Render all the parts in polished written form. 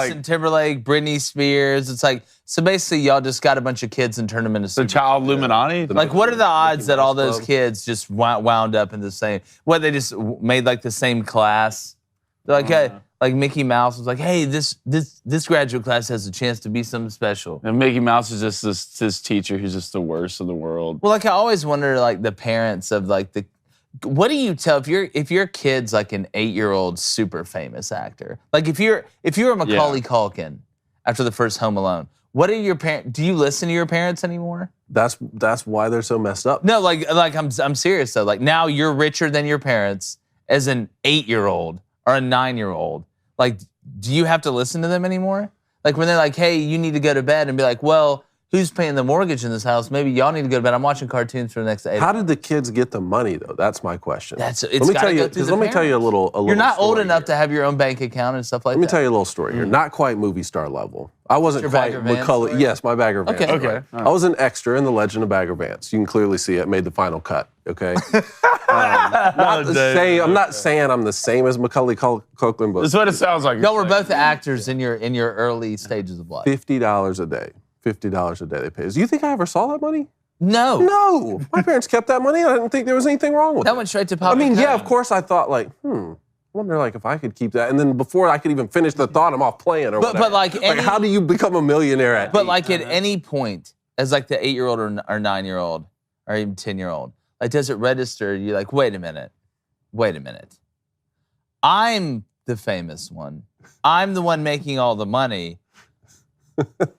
Justin Timberlake, Britney Spears. It's like, so basically y'all just got a bunch of kids and turned them into the child Illuminati. Like, what are the odds that all those kids just wound up in the same? What, they just made like the same class? They're like, hey, like Mickey Mouse was like, hey, this graduate class has a chance to be something special. And Mickey Mouse is just this teacher who's just the worst in the world. Well, like, I always wonder, like, the parents of like what do you tell if your kid's like an 8-year-old super famous actor? Like, if you're a Macaulay Culkin after the first Home Alone, what are your parents? Do you listen to your parents anymore? That's why they're so messed up. No, like I'm serious though. Like, now you're richer than your parents as an 8-year-old or a 9-year-old. Like, do you have to listen to them anymore? Like, when they're like, hey, you need to go to bed, and be like, well, who's paying the mortgage in this house? Maybe y'all need to go to bed. I'm watching cartoons for the next 8 hours. How did the kids get the money, though? That's my question. Let me tell you a little You're not old enough here. to have your own bank account and stuff like that. Let me tell you a little story. You're not quite movie star level. I wasn't quite Macaulay. Yes, my Bagger Vance. Okay. Right. I was an extra in The Legend of Bagger Vance. You can clearly see it. Made the final cut. Okay. I'm not saying I'm the same as Macaulay Culkin, but that's what it sounds like. No, we're both actors in your early stages of life. $50 a day. $50 a day they pay. Do you think I ever saw that money? No. No. My parents kept that money. I didn't think there was anything wrong with it. That went straight to Papa. I mean, yeah, of course I thought like, I wonder like if I could keep that. And then before I could even finish the thought, I'm off playing or whatever. But like how do you become a millionaire at 8? Like at any point, as like the 8-year-old or 9-year-old or even 10-year-old, like, does it register? You're like, wait a minute. I'm the famous one. I'm the one making all the money.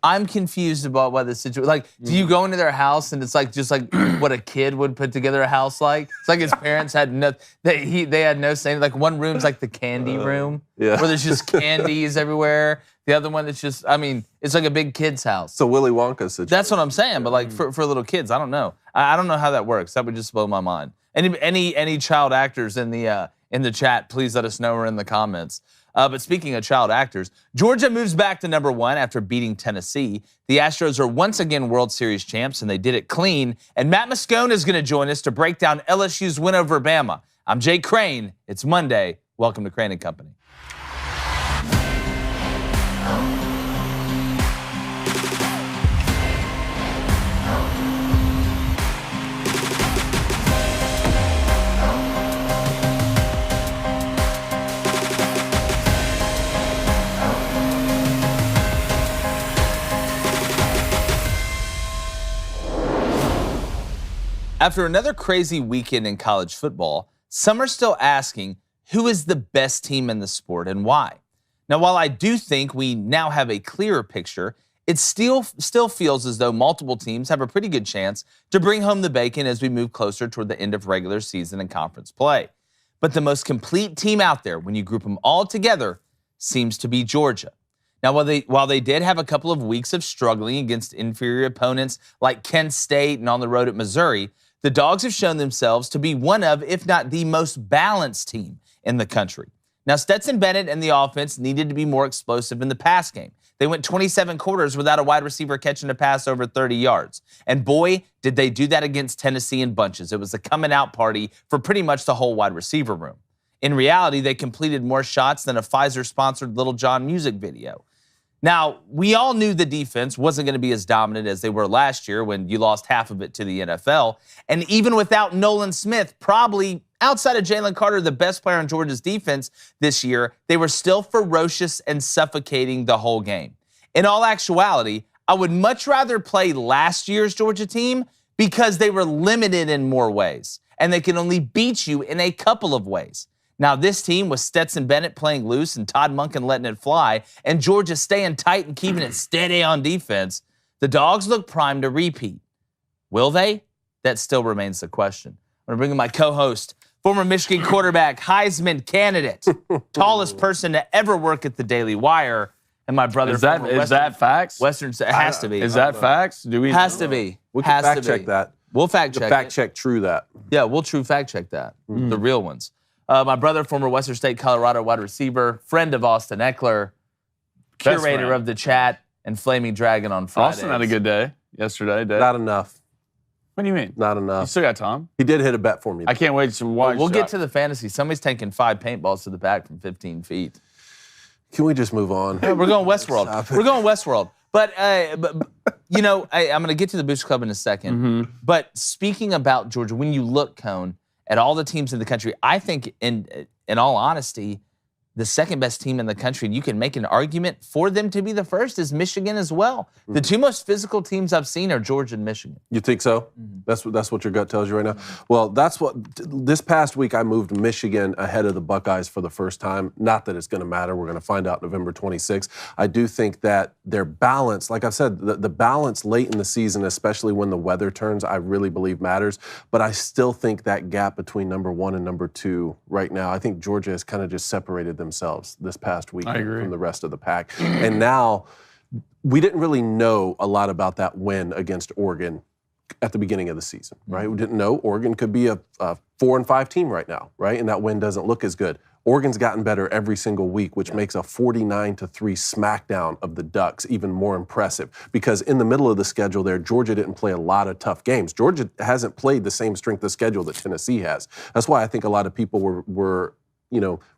I'm confused about why the situation. Like, do you go into their house and it's like just like what a kid would put together a house like? It's like his parents had no. They had no say. Like, one room's like the candy room, where there's just candies everywhere. The other one that's just, I mean, it's like a big kid's house. So Willy Wonka situation. That's what I'm saying. But like for little kids, I don't know. I don't know how that works. That would just blow my mind. Any child actors in the chat, please let us know or in the comments. But speaking of child actors, Georgia moves back to #1 after beating Tennessee. The Astros are once again World Series champs, and they did it clean. And Matt Moscona is going to join us to break down LSU's win over Bama. I'm Jay Crane. It's Monday. Welcome to Crane & Company. After another crazy weekend in college football, some are still asking who is the best team in the sport and why. Now, while I do think we now have a clearer picture, it still feels as though multiple teams have a pretty good chance to bring home the bacon as we move closer toward the end of regular season and conference play. But the most complete team out there, when you group them all together, seems to be Georgia. Now, while they did have a couple of weeks of struggling against inferior opponents like Kent State and on the road at Missouri, the Dogs have shown themselves to be one of, if not the most balanced team in the country. Now, Stetson Bennett and the offense needed to be more explosive in the pass game. They went 27 quarters without a wide receiver catching a pass over 30 yards. And boy, did they do that against Tennessee in bunches. It was a coming out party for pretty much the whole wide receiver room. In reality, they completed more shots than a Pfizer-sponsored Little John music video. Now, we all knew the defense wasn't going to be as dominant as they were last year when you lost half of it to the NFL. And even without Nolan Smith, probably outside of Jalen Carter, the best player on Georgia's defense this year, they were still ferocious and suffocating the whole game. In all actuality, I would much rather play last year's Georgia team because they were limited in more ways, and they can only beat you in a couple of ways. Now, this team with Stetson Bennett playing loose and Todd Monken letting it fly, and Georgia staying tight and keeping it steady on defense, the Dogs look primed to repeat. Will they? That still remains the question. I'm going to bring in my co-host, former Michigan quarterback, Heisman candidate, tallest person to ever work at the Daily Wire, and my brother. Is that facts? Western, it has to be. Is that facts? Do we? Has to be. We can fact check that. We'll fact check. Fact check true that. Yeah, we'll true fact check that. The real ones. My brother, former Western State, Colorado wide receiver, friend of Austin Eckler, curator of the chat, and Flaming Dragon on Fridays. Austin had a good day yesterday. Not enough. What do you mean? Not enough. You still got Tom? He did hit a bet for me. I can't wait to watch. We'll get to the fantasy. Somebody's taking 5 paintballs to the back from 15 feet. Can we just move on? We're going Westworld. Stop it. We're going Westworld. But you know, I'm going to get to the Boost Club in a second. But speaking about Georgia, when you look, Cone, at all the teams in the country, I think, in all honesty, the second best team in the country, and you can make an argument for them to be the first, is Michigan as well. The two most physical teams I've seen are Georgia and Michigan. You think so? That's what your gut tells you right now? Well, that's what, this past week I moved Michigan ahead of the Buckeyes for the first time. Not that it's going to matter. We're going to find out November 26th. I do think that their balance, like I've said, the balance late in the season, especially when the weather turns, I really believe matters. But I still think that gap between number 1 and number 2 right now, I think Georgia has kind of just separated themselves this past week from the rest of the pack. And now we didn't really know a lot about that win against Oregon at the beginning of the season, right? We didn't know Oregon could be a 4-5 team right now, right? And that win doesn't look as good. Oregon's gotten better every single week, which makes a 49-3 smackdown of the Ducks even more impressive. Because in the middle of the schedule there, Georgia didn't play a lot of tough games. Georgia hasn't played the same strength of schedule that Tennessee has. That's why I think a lot of people were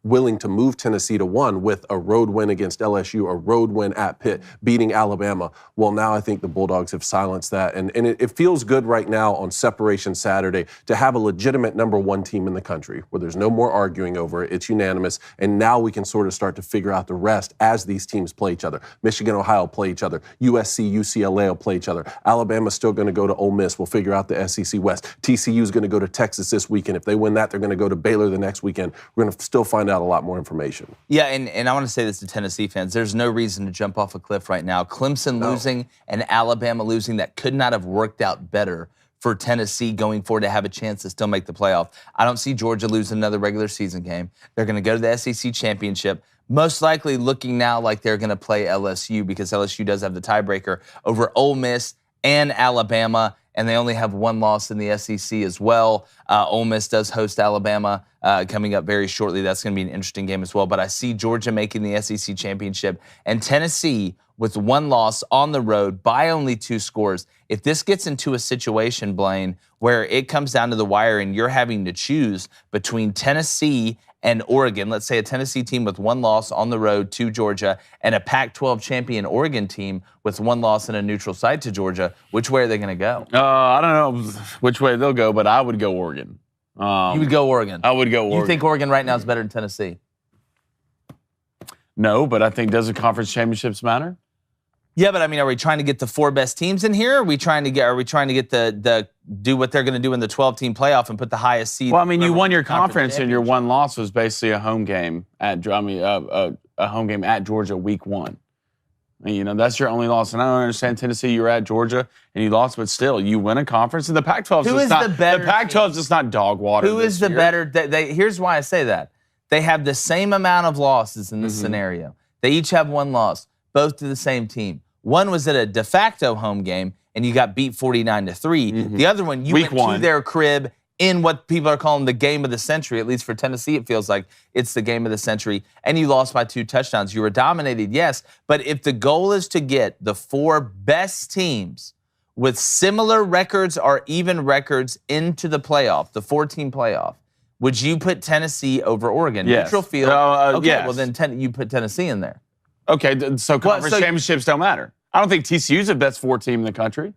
willing to move Tennessee to 1 with a road win against LSU, a road win at Pitt, beating Alabama. Well, now I think the Bulldogs have silenced that. And it feels good right now on Separation Saturday to have a legitimate number 1 team in the country where there's no more arguing over it. It's unanimous. And now we can sort of start to figure out the rest as these teams play each other. Michigan, Ohio play each other. USC, UCLA will play each other. Alabama's still going to go to Ole Miss. We'll figure out the SEC West. TCU's going to go to Texas this weekend. If they win that, they're going to go to Baylor the next weekend. We're going to still find out a lot more information. Yeah, and I want to say this to Tennessee fans. There's no reason to jump off a cliff right now. Clemson losing and Alabama losing, that could not have worked out better for Tennessee going forward to have a chance to still make the playoff. I don't see Georgia losing another regular season game. They're going to go to the SEC championship, most likely looking now like they're going to play LSU because LSU does have the tiebreaker over Ole Miss and Alabama, and they only have 1 loss in the SEC as well. Ole Miss does host Alabama coming up very shortly. That's going to be an interesting game as well. But I see Georgia making the SEC championship and Tennessee with 1 loss on the road by only 2 scores. If this gets into a situation, Blaine, where it comes down to the wire and you're having to choose between Tennessee and Oregon, let's say a Tennessee team with 1 loss on the road to Georgia and a Pac-12 champion Oregon team with 1 loss in a neutral site to Georgia, which way are they going to go? I don't know which way they'll go, but I would go Oregon. You would go Oregon? I would go Oregon. You think Oregon right now is better than Tennessee? No, but I think, does the conference championships matter? Yeah, but I mean, are we trying to get the 4 best teams in here? Are we trying to get the do what they're going to do in the 12-team playoff and put the highest seed? Well, I mean, you won your conference and your 1 loss was basically a home game at a home game at Georgia week 1. And, that's your only loss. And I don't understand Tennessee. You were at Georgia and you lost, but still, you win a conference. And the Pac-12 is the better? The Pac-12 is just not dog water. Who is the better? Here's why I say that. They have the same amount of losses in this scenario. They each have 1 loss, both to the same team. One was at a de facto home game, and you got beat 49-3. The other one, you went to their crib in what people are calling the game of the century. At least for Tennessee, it feels like it's the game of the century. And you lost by 2 touchdowns. You were dominated, yes. But if the goal is to get the 4 best teams with similar records or even records into the playoff, the 4-team playoff, would you put Tennessee over Oregon? Yes. Neutral field. Okay, yes. well then you put Tennessee in there. Okay, so conference championships don't matter. I don't think TCU's the best 4 team in the country.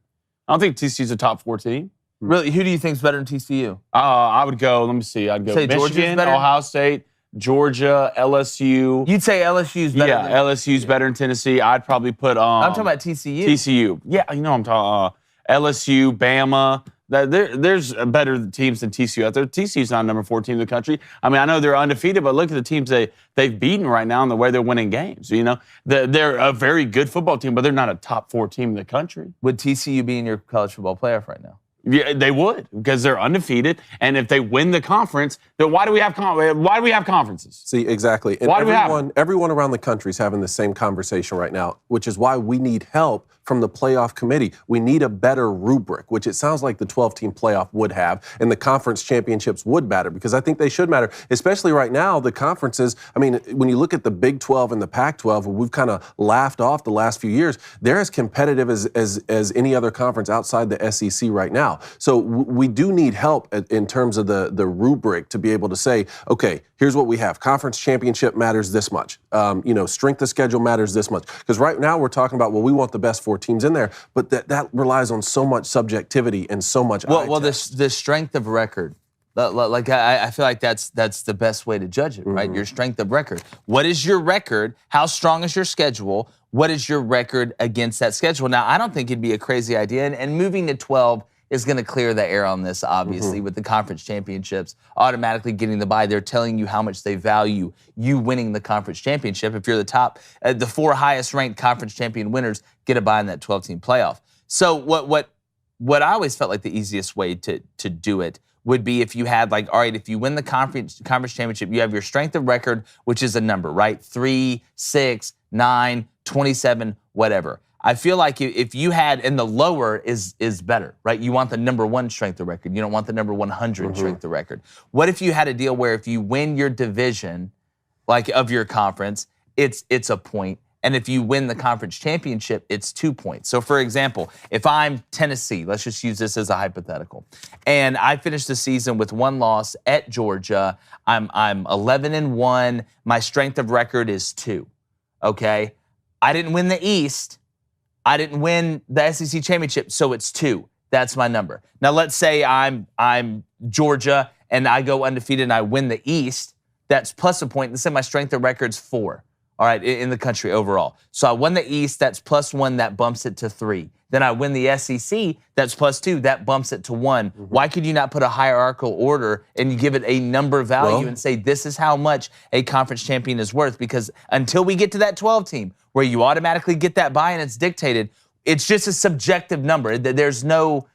I don't think TCU's a top 4 team. Really? Who do you think is better than TCU? I would go, let me see. I'd go Say Michigan, Ohio State, Georgia, LSU. You'd say LSU's better than LSU's better than Tennessee. I'd probably put I'm talking about TCU. TCU. Yeah, I'm talking LSU, Bama. There's better teams than TCU out there. TCU's not number 4 team in the country. I mean, I know they're undefeated, but look at the teams they've beaten right now and the way they're winning games. They're a very good football team, but they're not a top 4 team in the country. Would TCU be in your college football playoff right now? Yeah, they would, because they're undefeated, and if they win the conference, then why do we have conferences? See, exactly. And everyone around the country is having the same conversation right now, which is why we need help from the playoff committee. We need a better rubric, which it sounds like the 12-team playoff would have, and the conference championships would matter, because I think they should matter, especially right now, the conferences. I mean, when you look at the Big 12 and the Pac-12, we've kind of laughed off the last few years, they're as competitive as any other conference outside the SEC right now. now. So we do need help in terms of the rubric to be able to say, okay, here's what we have. Conference championship matters this much. Strength of schedule matters this much. Because right now we're talking about, well, we want the best 4 teams in there, but that relies on so much subjectivity and so much Well, the strength of record. Like I feel like that's the best way to judge it, right? Your strength of record. What is your record? How strong is your schedule? What is your record against that schedule? Now, I don't think it'd be a crazy idea, and moving to 12 is going to clear the air on this, obviously, with the conference championships automatically getting the bye. They're telling you how much they value you winning the conference championship. If you're the top, the 4 highest ranked conference champion winners get a bye in that 12-team playoff. So what I always felt like the easiest way to do it would be if you had, like, all right, if you win the conference championship, you have your strength of record, which is a number, right? 3, 6, 9, 27, whatever. I feel like if you had, and the lower is better, right? You want the number 1 strength of record. You don't want the number 100 strength of record. What if you had a deal where if you win your division, like of your conference, it's a point. And if you win the conference championship, it's 2 points. So, for example, if I'm Tennessee, let's just use this as a hypothetical, and I finish the season with 1 loss at Georgia, I'm 11-1. My strength of record is 2. Okay, I didn't win the East. I didn't win the SEC championship, so it's 2. That's my number. Now, let's say I'm Georgia and I go undefeated and I win the East. That's plus a point. Let's say my strength of record's 4. All right, in the country overall. So I won the East, that's plus 1, that bumps it to 3. Then I win the SEC, that's plus 2, that bumps it to 1. Why could you not put a hierarchical order and you give it a number value and say this is how much a conference champion is worth? Because until we get to that 12 team where you automatically get that bye and it's dictated, it's just a subjective number. There's no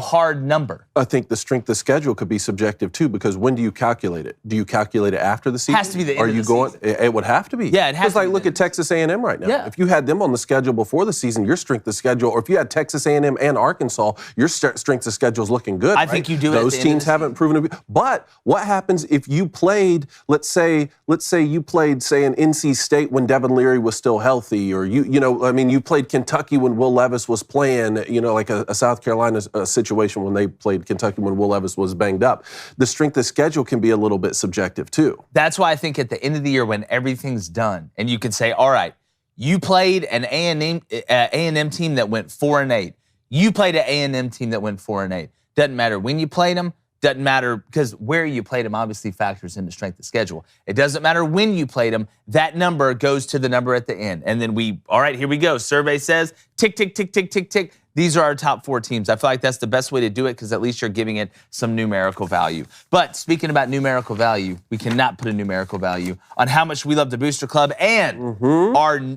hard number. I think the strength of schedule could be subjective too, because when do you calculate it? Do you calculate it after the season? It has to be the end of the season. It would have to be. Yeah, it has to be. Like, look at Texas A&M right now. Yeah. If you had them on the schedule before the season, your strength of schedule, or if you had Texas A&M and Arkansas, your strength of schedule is looking good. I think you do it. Those teams haven't proven to be. But what happens if you played, let's say you played, say, an NC State when Devin Leary was still healthy, or you played Kentucky when Will Levis was playing, like a South Carolina situation when they played Kentucky when Will Levis was banged up. The strength of schedule can be a little bit subjective too. That's why I think at the end of the year when everything's done and you can say, all right, you played an A&M team that went 4-8. You played an A&M team that went 4-8. Doesn't matter when you played them. Doesn't matter because where you played them obviously factors into strength of schedule. It doesn't matter when you played them. That number goes to the number at the end. And then all right, here we go. Survey says, tick, tick, tick, tick, tick, tick. These are our top 4 teams. I feel like that's the best way to do it because at least you're giving it some numerical value. But speaking about numerical value, we cannot put a numerical value on how much we love the Booster Club and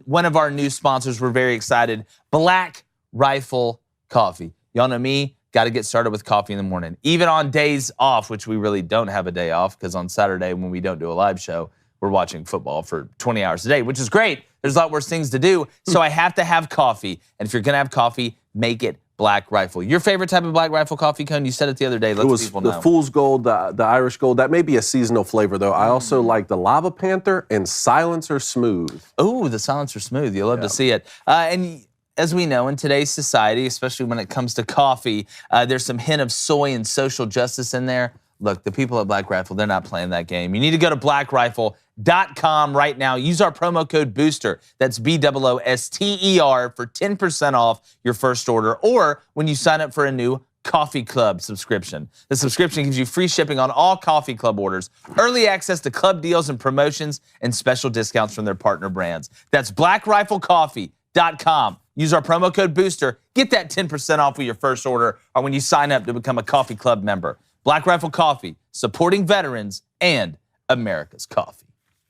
one of our new sponsors. We're very excited. Black Rifle Coffee. Y'all know me. Got to get started with coffee in the morning. Even on days off, which we really don't have a day off because on Saturday when we don't do a live show, we're watching football for 20 hours a day, which is great. There's a lot worse things to do. So I have to have coffee. And if you're going to have coffee, make it Black Rifle. Your favorite type of Black Rifle coffee cone? You said it the other day. Let people know. The Fool's Gold, the Irish Gold. That may be a seasonal flavor, though. I also like the Lava Panther and Silencer Smooth. Oh, the Silencer Smooth. You'll love to see it. And as we know, in today's society, especially when it comes to coffee, there's some hint of soy and social justice in there. Look, the people at Black Rifle, they're not playing that game. You need to go to blackrifle.com right now. Use our promo code BOOSTER. That's BOOSTER for 10% off your first order or when you sign up for a new Coffee Club subscription. The subscription gives you free shipping on all Coffee Club orders, early access to club deals and promotions, and special discounts from their partner brands. That's blackriflecoffee.com. Use our promo code BOOSTER. Get that 10% off with your first order or when you sign up to become a Coffee Club member. Black Rifle Coffee, supporting veterans and America's coffee.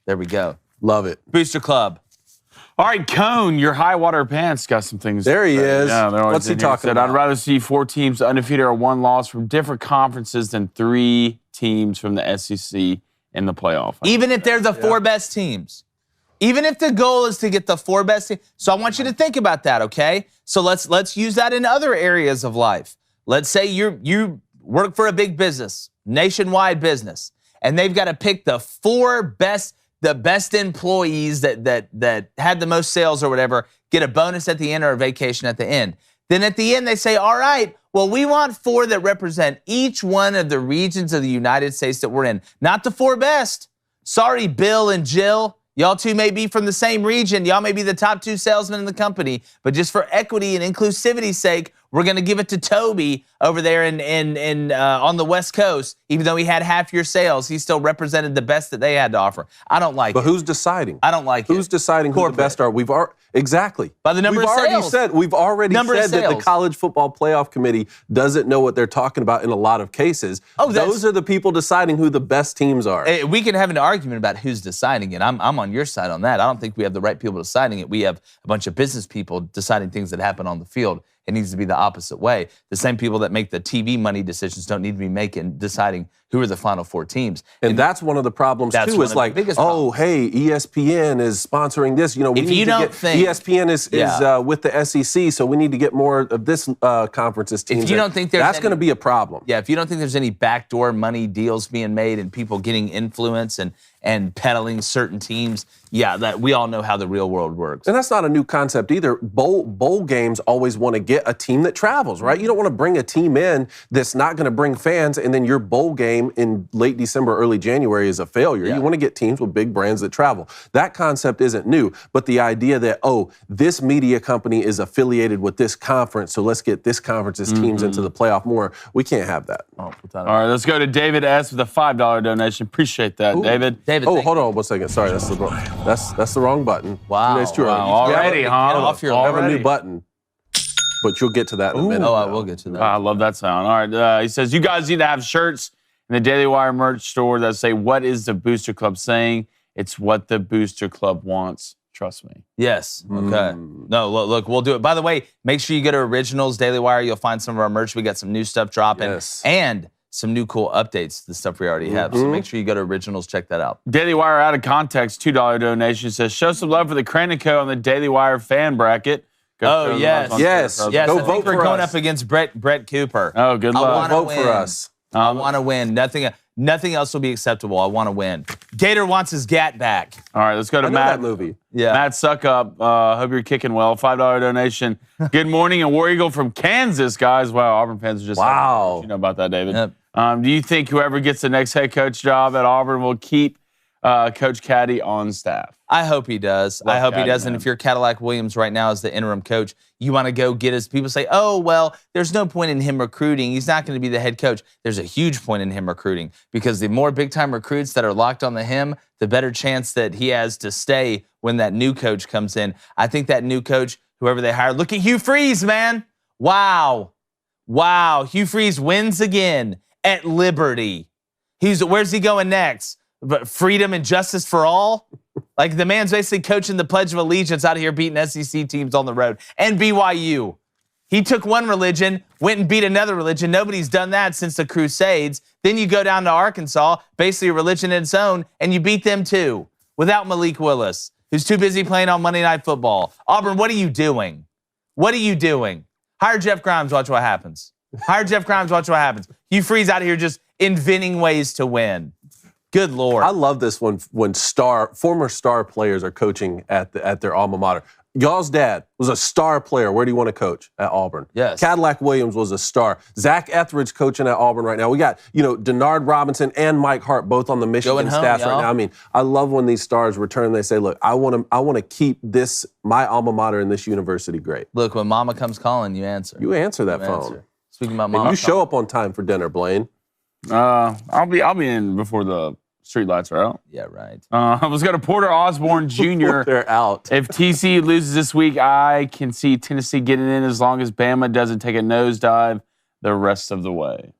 There we go. Love it. Booster Club. All right, Cone, your high water pants got some things. There he is. Yeah, what's he talking about? I'd rather see 4 teams undefeated or 1 loss from different conferences than 3 teams from the SEC in the playoff. Even if they're the 4 best teams. Even if the goal is to get the 4 best teams. So I want you to think about that, okay? So let's use that in other areas of life. Let's say you work for a big business, nationwide business, and they've got to pick the 4 best, the best employees that had the most sales or whatever, get a bonus at the end or a vacation at the end. Then at the end, they say, all right, well, we want 4 that represent each one of the regions of the United States that we're in. Not the 4 best. Sorry, Bill and Jill. Y'all 2 may be from the same region. Y'all may be the top 2 salesmen in the company. But just for equity and inclusivity's sake, we're going to give it to Toby over there on the West Coast. Even though he had half your sales, he still represented the best that they had to offer. I don't like it. But who's deciding? I don't like it. Who's deciding who the best are? Exactly. By the number of sales. We've already said that the College Football Playoff Committee doesn't know what they're talking about in a lot of cases. Those are the people deciding who the best teams are. We can have an argument about who's deciding it. I'm on your side on that. I don't think we have the right people deciding it. We have a bunch of business people deciding things that happen on the field. It needs to be the opposite way. The same people that make the TV money decisions don't need to be deciding who are the final 4 teams. And that's one of the problems too. Is like, oh, hey, ESPN is sponsoring this. You know, ESPN is with the SEC, so we need to get more of this conference's teams. If you don't think that's going to be a problem. Yeah, if you don't think there's any backdoor money deals being made and people getting influence and peddling certain teams, that we all know how the real world works. And that's not a new concept either. Bowl games always want to get a team that travels, right? You don't want to bring a team in that's not going to bring fans, and then your bowl game in late December, early January is a failure. You want to get teams with big brands that travel. That concept isn't new, but the idea that, this media company is affiliated with this conference, so let's get this conference's teams into the playoff more, we can't have that. All right, let's go to David S. with a $5 donation. Appreciate that, David. Hold on 1 second. Sorry, that's the wrong button. Wow. 2 days too early. Already, huh? You have a new button. But you'll get to that in a minute. I will get to that. I love that sound. All right. He says, you guys need to have shirts in the Daily Wire merch store that say, what is the Booster Club saying? It's what the Booster Club wants. Trust me. Yes. Okay. No, look, we'll do it. By the way, make sure you go to Originals, Daily Wire. You'll find some of our merch. We got some new stuff dropping. Yes. And some new cool updates to the stuff we already have. So make sure you go to Originals, check that out. Daily Wire out of context, $2 donation says, show some love for the Cranico on the Daily Wire fan bracket. Yes. Go vote for us. We're going up against Brett Cooper. Oh, good luck. Vote for us. I want to win. Nothing else will be acceptable. I want to win. Gator wants his gat back. All right, let's go to Matt. That movie. Yeah. Matt Suckup. Hope you're kicking well. $5 donation. Good morning, a War Eagle from Kansas, guys. Wow, Auburn fans are just you know about that, David. Yep. Do you think whoever gets the next head coach job at Auburn will keep Coach Caddy on staff? I hope he does. Love I hope Caddy, he does. man. And if you're Cadillac Williams right now as the interim coach, you want to go get his people say, oh, well, there's no point in him recruiting. He's not going to be the head coach. There's a huge point in him recruiting because the more big-time recruits that are locked on him, the better chance that he has to stay when that new coach comes in. I think that new coach, whoever they hire, look at Hugh Freeze, man. Wow. Hugh Freeze wins again at Liberty. Where's he going next? But freedom and justice for all? Like the man's basically coaching the Pledge of Allegiance out here beating SEC teams on the road. And BYU. He took one religion, went and beat another religion. Nobody's done that since the Crusades. Then you go down to Arkansas, basically a religion in its own, and you beat them too. Without Malik Willis, who's too busy playing on Monday Night Football. Auburn, what are you doing? What are you doing? Hire Jeff Grimes, watch what happens. Hire Jeff Grimes, watch what happens. Hugh Freeze out here just inventing ways to win. Good Lord. I love this when former star players are coaching at their alma mater. Y'all's dad was a star player. Where do you want to coach? At Auburn. Yes. Cadillac Williams was a star. Zach Etheridge coaching at Auburn right now. We got, Denard Robinson and Mike Hart both on the Michigan staff right now. I mean, I love when these stars return. They say, look, I want to keep my alma mater in this university great. Look, when mama comes calling, you answer. You answer that phone. Speaking about mama. And you show up on time for dinner, Blaine. I'll be in before the street lights are out. Yeah, right. Let's go to Porter Osborne Jr. They're out. If TCU loses this week, I can see Tennessee getting in as long as Bama doesn't take a nosedive the rest of the way.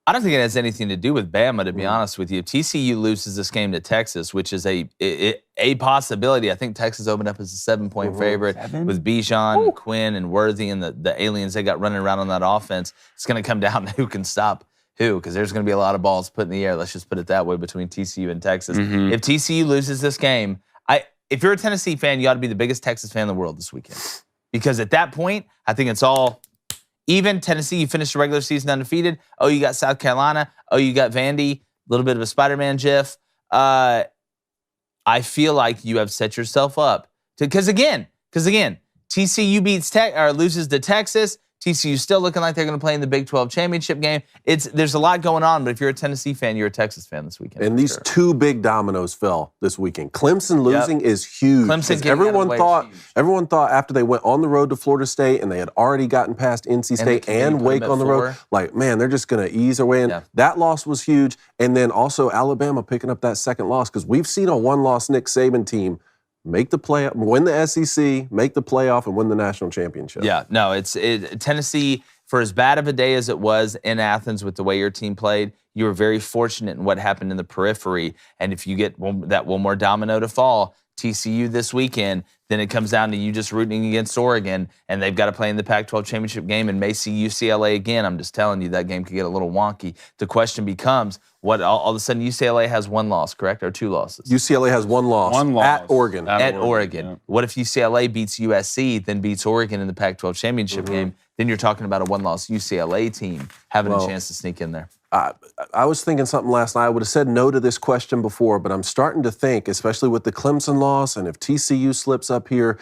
I don't think it has anything to do with Bama, to be honest with you. If TCU loses this game to Texas, which is a possibility, I think Texas opened up as a 7-point favorite with Bijan, and Quinn, and Worthy, and the aliens they got running around on that offense. It's going to come down to who can stop who, because there's going to be a lot of balls put in the air. Let's just put it that way between TCU and Texas. If TCU loses this game, if you're a Tennessee fan, you ought to be the biggest Texas fan in the world this weekend. Because at that point, I think it's all even. Tennessee, you finished the regular season undefeated. Oh, you got South Carolina. Oh, you got Vandy. A little bit of a Spider-Man gif. I feel like you have set yourself up. Because again, TCU loses to Texas. TCU's still looking like they're going to play in the Big 12 championship game. There's a lot going on, but if you're a Tennessee fan, you're a Texas fan this weekend. And these two big dominoes fell this weekend. Clemson losing is huge. Clemson everyone thought after they went on the road to Florida State and they had already gotten past NC State and Wake on the road, like, man, they're just going to ease their way in. Yeah. That loss was huge. And then also Alabama picking up that second loss, because we've seen a one-loss Nick Saban team make the playoff, win the SEC, make the playoff, and win the national championship. Yeah, no, Tennessee, for as bad of a day as it was in Athens with the way your team played, you were very fortunate in what happened in the periphery. And if you get that one more domino to fall, TCU this weekend, then it comes down to you just rooting against Oregon, and they've got to play in the Pac-12 championship game and may see UCLA again. I'm just telling you, that game could get a little wonky. The question becomes, what all of a sudden UCLA has one loss, correct, or two losses? UCLA has one loss. At Oregon. At Oregon. Yeah. What if UCLA beats USC, then beats Oregon in the Pac-12 championship game? Then you're talking about a one-loss UCLA team having a chance to sneak in there. I was thinking something last night. I would have said no to this question before, but I'm starting to think, especially with the Clemson loss and if TCU slips up here,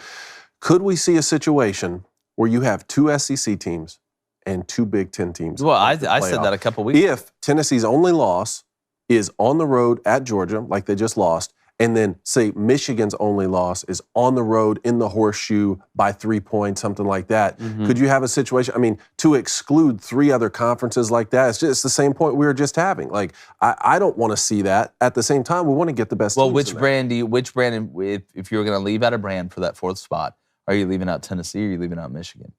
could we see a situation where you have two SEC teams and two Big Ten teams? Well, I said that a couple weeks ago. If Tennessee's only loss is on the road at Georgia, like they just lost, and then, say, Michigan's only loss is on the road in the horseshoe by 3 points, something like that. Could you have a situation, I mean, to exclude three other conferences like that, it's just the same point we were just having. Like, I don't want to see that. At the same time, we want to get the best teams. Well, which brand, if you were going to leave out a brand for that fourth spot, are you leaving out Tennessee or are you leaving out Michigan?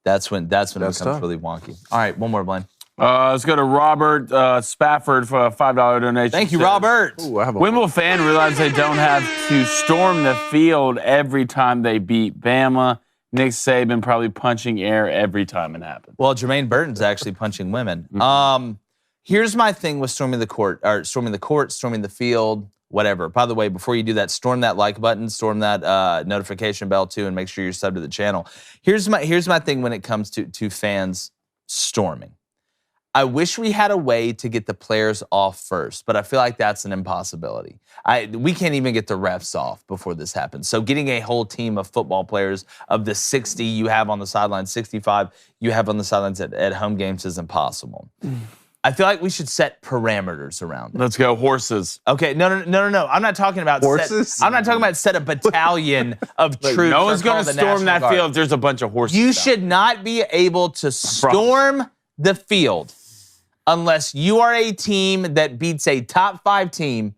That's when it becomes really wonky. All right, one more, Blaine. Let's go to Robert Spafford for a $5 donation. Thank you, Robert. When will fan realize they don't have to storm the field every time they beat Bama? Nick Saban probably punching air every time it happens. Well, Jermaine Burton's actually punching women. Here's my thing with storming the court, storming the field, whatever. By the way, before you do that, storm that like button, storm that notification bell too, and make sure you're subbed to the channel. Here's my thing when it comes to fans storming. I wish we had a way to get the players off first, but I feel like that's an impossibility. We can't even get the refs off before this happens. So getting a whole team of football players of the 60 you have on the sidelines, 65 you have on the sidelines at home games is impossible. I feel like we should set parameters around it. Let's go horses. Okay, no. I'm not talking about horses. I'm not talking about set a battalion of troops. No one's going to storm that field if there's a bunch of horses. You should not be able to storm the field unless you are a team that beats a top 5 team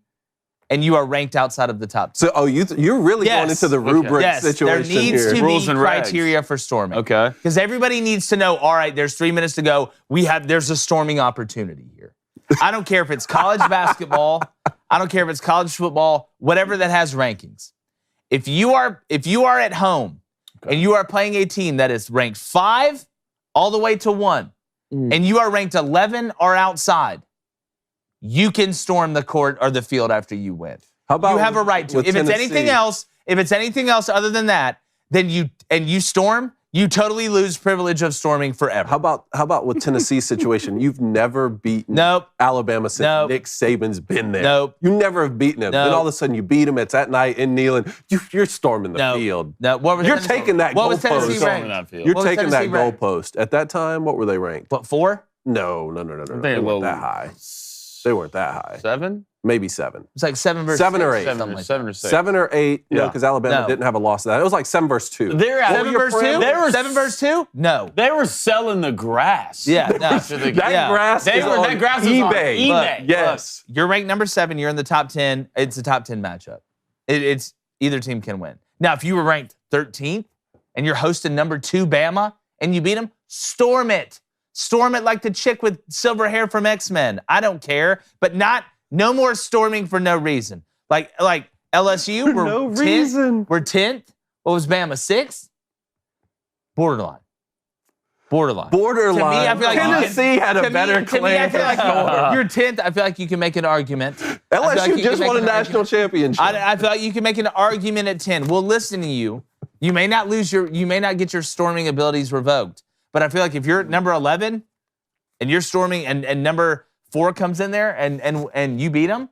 and you are ranked outside of the top 10. So, you're really going into the rubric situation there needs here. to Rules be and criteria for storming. Okay. Because everybody needs to know, all right, there's 3 minutes to go. There's a storming opportunity here. I don't care if it's college basketball. I don't care if it's college football, whatever that has rankings. If you are at home and you are playing a team that is ranked 5 all the way to 1, and you are ranked 11 or outside, you can storm the court or the field after you win. How about you have a right to. If it's anything else other than that, then you storm, you totally lose privilege of storming forever. How about with Tennessee's situation? You've never beaten Alabama since Nick Saban's been there. You never have beaten him. Then all of a sudden you beat him. It's at night in Neyland. You're storming the field. You're taking that goalpost. What was Tennessee ranked? You're taking that goalpost. At that time, what were they ranked? What, 4? No. They weren't that high. They weren't that high. 7? Maybe 7. It's like 7 versus 7 or 8. 7 or 6. 7 or 8. No, because Alabama didn't have a loss to that. It was like 7 versus 2. They're at 7 versus 2? 7 versus 2? No. They were selling the grass. Yeah, no. Grass is on eBay. Look, yes. You're ranked number 7. You're in the top 10. It's a top 10 matchup. It's either team can win. Now, if you were ranked 13th and you're hosting number 2 Bama and you beat them, storm it. Storm it like the chick with silver hair from X-Men. I don't care, but no more storming for no reason. Like LSU, we're no 10th. reason. We're 10th. What was Bama, 6th? Borderline. To me, I feel like Tennessee had a better claim. To me, I feel like you're 10th. I feel like you can make an argument. LSU just won a national championship. I feel like you can make an argument at 10. We'll listen to you. You may not get your storming abilities revoked. But I feel like if you're at number 11 and you're storming and number 4 comes in there and you beat them,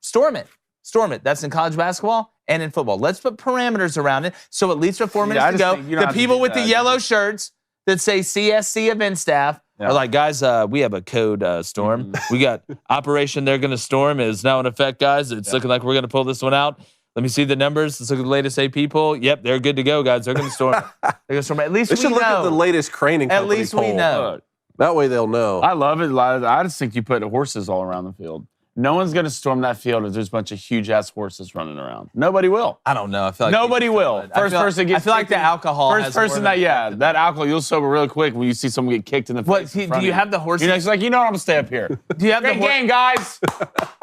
storm it. Storm it. That's in college basketball and in football. Let's put parameters around it so at least with 4 minutes to go, the people with the yellow shirts, that say CSC event staff are like, guys, we have a code storm. We got Operation They're Gonna Storm is now in effect, guys. It's looking like we're gonna pull this one out. Let me see the numbers. Let's look at the latest AP poll. Yep, they're good to go, guys. They're gonna storm. They're gonna storm. At least They we should know. look at the latest craning At company least poll. we know. That way they'll know. I love it. I just think you put horses all around the field. No one's going to storm that field if there's a bunch of huge-ass horses running around. Nobody will. I don't know. I feel like Nobody will. I feel like the alcohol. First has person more that, that alcohol, you'll sober real quick when you see someone get kicked in the face. Do you have the horses? You're like, you know what, I'm going to stay up here. Do you have Great game, guys.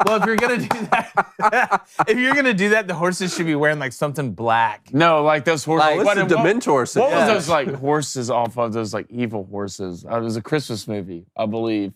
Well, if you're gonna do that, the horses should be wearing like something black. No, like those horses. Like, What's the Dementor? What was those like horses off of those like evil horses? It was a Christmas movie, I believe.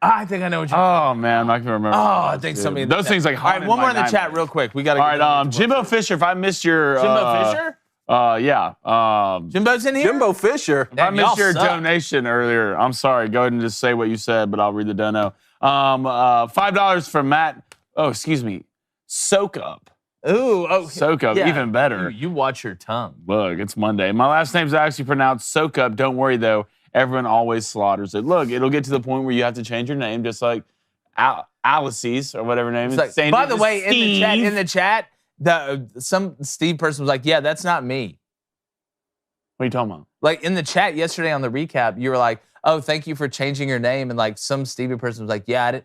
I think I know what you're. Oh man, I can remember. Oh, I think somebody. Those things like. All right, one more in the chat, real quick. We got to. All right, Jimbo Fisher. If I missed your. Jimbo Fisher. Yeah. Jimbo's in here. Jimbo Fisher. If I missed your donation earlier, I'm sorry. Go ahead and just say what you said, but I'll read the dono. $5 from Matt. Oh, excuse me. Soak Up. Ooh, oh, Soak Up, even better. You watch your tongue. Look, it's Monday. My last name's actually pronounced Soak Up. Don't worry though. Everyone always slaughters it. Look, it'll get to the point where you have to change your name, just like Alice's or whatever name is. Like, by the way, in the chat, some Steve person was like, "Yeah, that's not me." What are you talking about? Like in the chat yesterday on the recap, you were like, "Oh, thank you for changing your name," and like some Stevie person was like, "Yeah,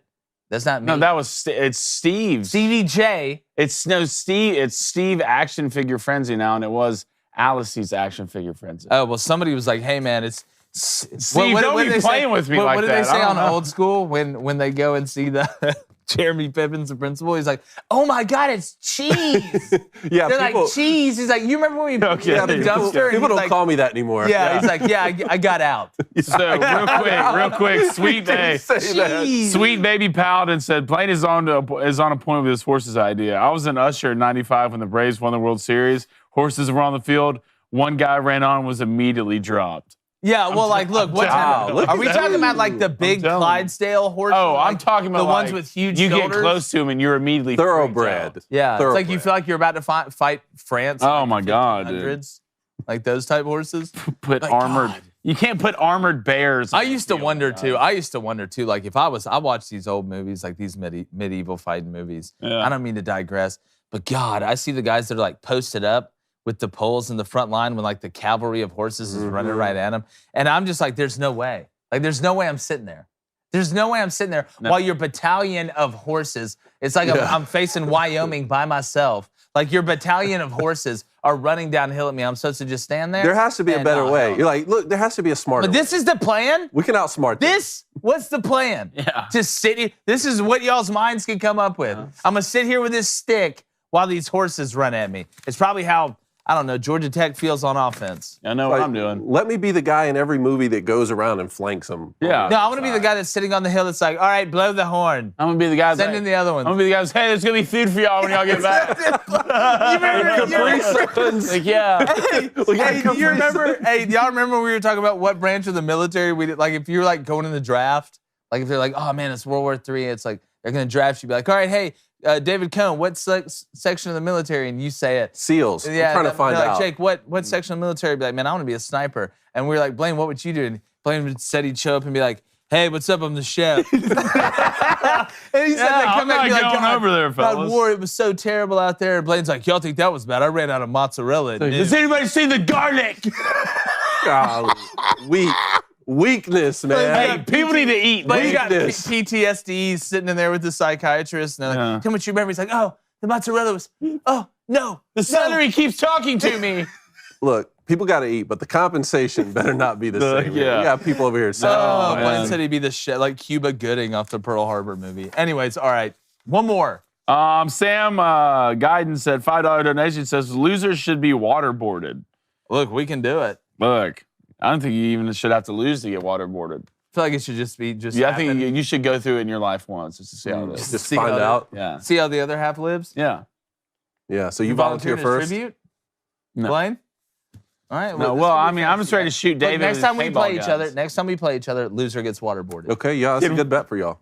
that's not me." No, that was it's Steve. Stevie J. It's Steve. It's Steve Action Figure Frenzy now, and it was Alice's Action Figure Frenzy. Oh well, somebody was like, "Hey man, it's." Steve, don't be playing with me like that. What did they say on Old School when they go and see the Jeremy Piven's the principal? He's like, "Oh my God, it's cheese." Yeah, they're like cheese. He's like, "You remember when we put it in the dumpster?" People don't like, call me that anymore. Yeah, he's like, "Yeah, I got out." So real quick, Sweet Baby Paladin said, "Blaine is on a point with his horses idea. I was an usher in '95 when the Braves won the World Series. Horses were on the field. One guy ran on and was immediately dropped." Yeah, well, like, look, what time? Are we talking about like the big Clydesdale horses? Oh, I'm talking about the like, ones with huge you shoulders? get close to them and you're immediately thoroughbred. Yeah, thoroughbred. it's like you feel like you're about to fight France. Oh my God, dude. Like those type horses. Put armored. God. You can't put armored bears. I used to wonder too. Like if I watch these old movies, like these medieval fighting movies. Yeah. I don't mean to digress, but God, I see the guys that are like posted up with the poles in the front line when like the cavalry of horses is running right at them. And I'm just like, there's no way. Like there's no way I'm sitting there. There's no way I'm sitting there while your battalion of horses, it's like I'm facing Wyoming by myself. Like your battalion of horses are running downhill at me. I'm supposed to just stand there? There has to be a better way. You're like, look, there has to be a smarter But this is the plan? We can outsmart them. What's the plan? Yeah. Just sit here. This is what y'all's minds can come up with. I'm going to sit here with this stick while these horses run at me. It's probably how, I don't know, Georgia Tech feels on offense. I know what I'm doing. Let me be the guy in every movie that goes around and flanks them. Yeah. No, I want to be the guy that's sitting on the hill that's like, all right, blow the horn. I'm going to be the guy Send in the other ones. I'm going to be the guy that's, hey, there's going to be food for y'all when y'all get back. Like, yeah. Do y'all remember when we were talking about what branch of the military we did? Like, if you're like going in the draft, like if they're like, oh man, it's World War III, it's like they're gonna draft you. Be like, all right, hey, David Cohn, what section of the military? And you say it. SEALs. Yeah, I'm trying to find like, out. Jake, what section of the military? Be like, man, I want to be a sniper. And we were like, Blaine, what would you do? And Blaine said he'd show up and be like, hey, what's up? I'm the chef. And he said, I'm not going over there, fellas. God, war, it was so terrible out there. And Blaine's like, y'all think that was bad? I ran out of mozzarella. Does anybody see the garlic? Weakness, man. Hey, people need to eat. But he got PTSD sitting in there with the psychiatrist. And they're like, tell me what you remember. He's like, oh, the mozzarella was, oh, no. The celery keeps talking to me. Look, people got to eat, but the compensation better not be the same. Yeah. We got people over here saying, Blaine said he'd be the shit, like Cuba Gooding off the Pearl Harbor movie. Anyways, all right, one more. Sam Guidance said $5 donation says losers should be waterboarded. Look, we can do it. Look, I don't think you even should have to lose to get waterboarded. I feel like it should just be Yeah, I think you should go through it in your life once just to see how it is. just find out. Yeah. See how the other half lives? Yeah. Yeah, so you volunteer first? Tribute? No. Blaine? All right. No, well, I mean, I'm just ready to shoot David. Next time we play guns. each other, loser gets waterboarded. Okay, yeah, that's a good bet for y'all.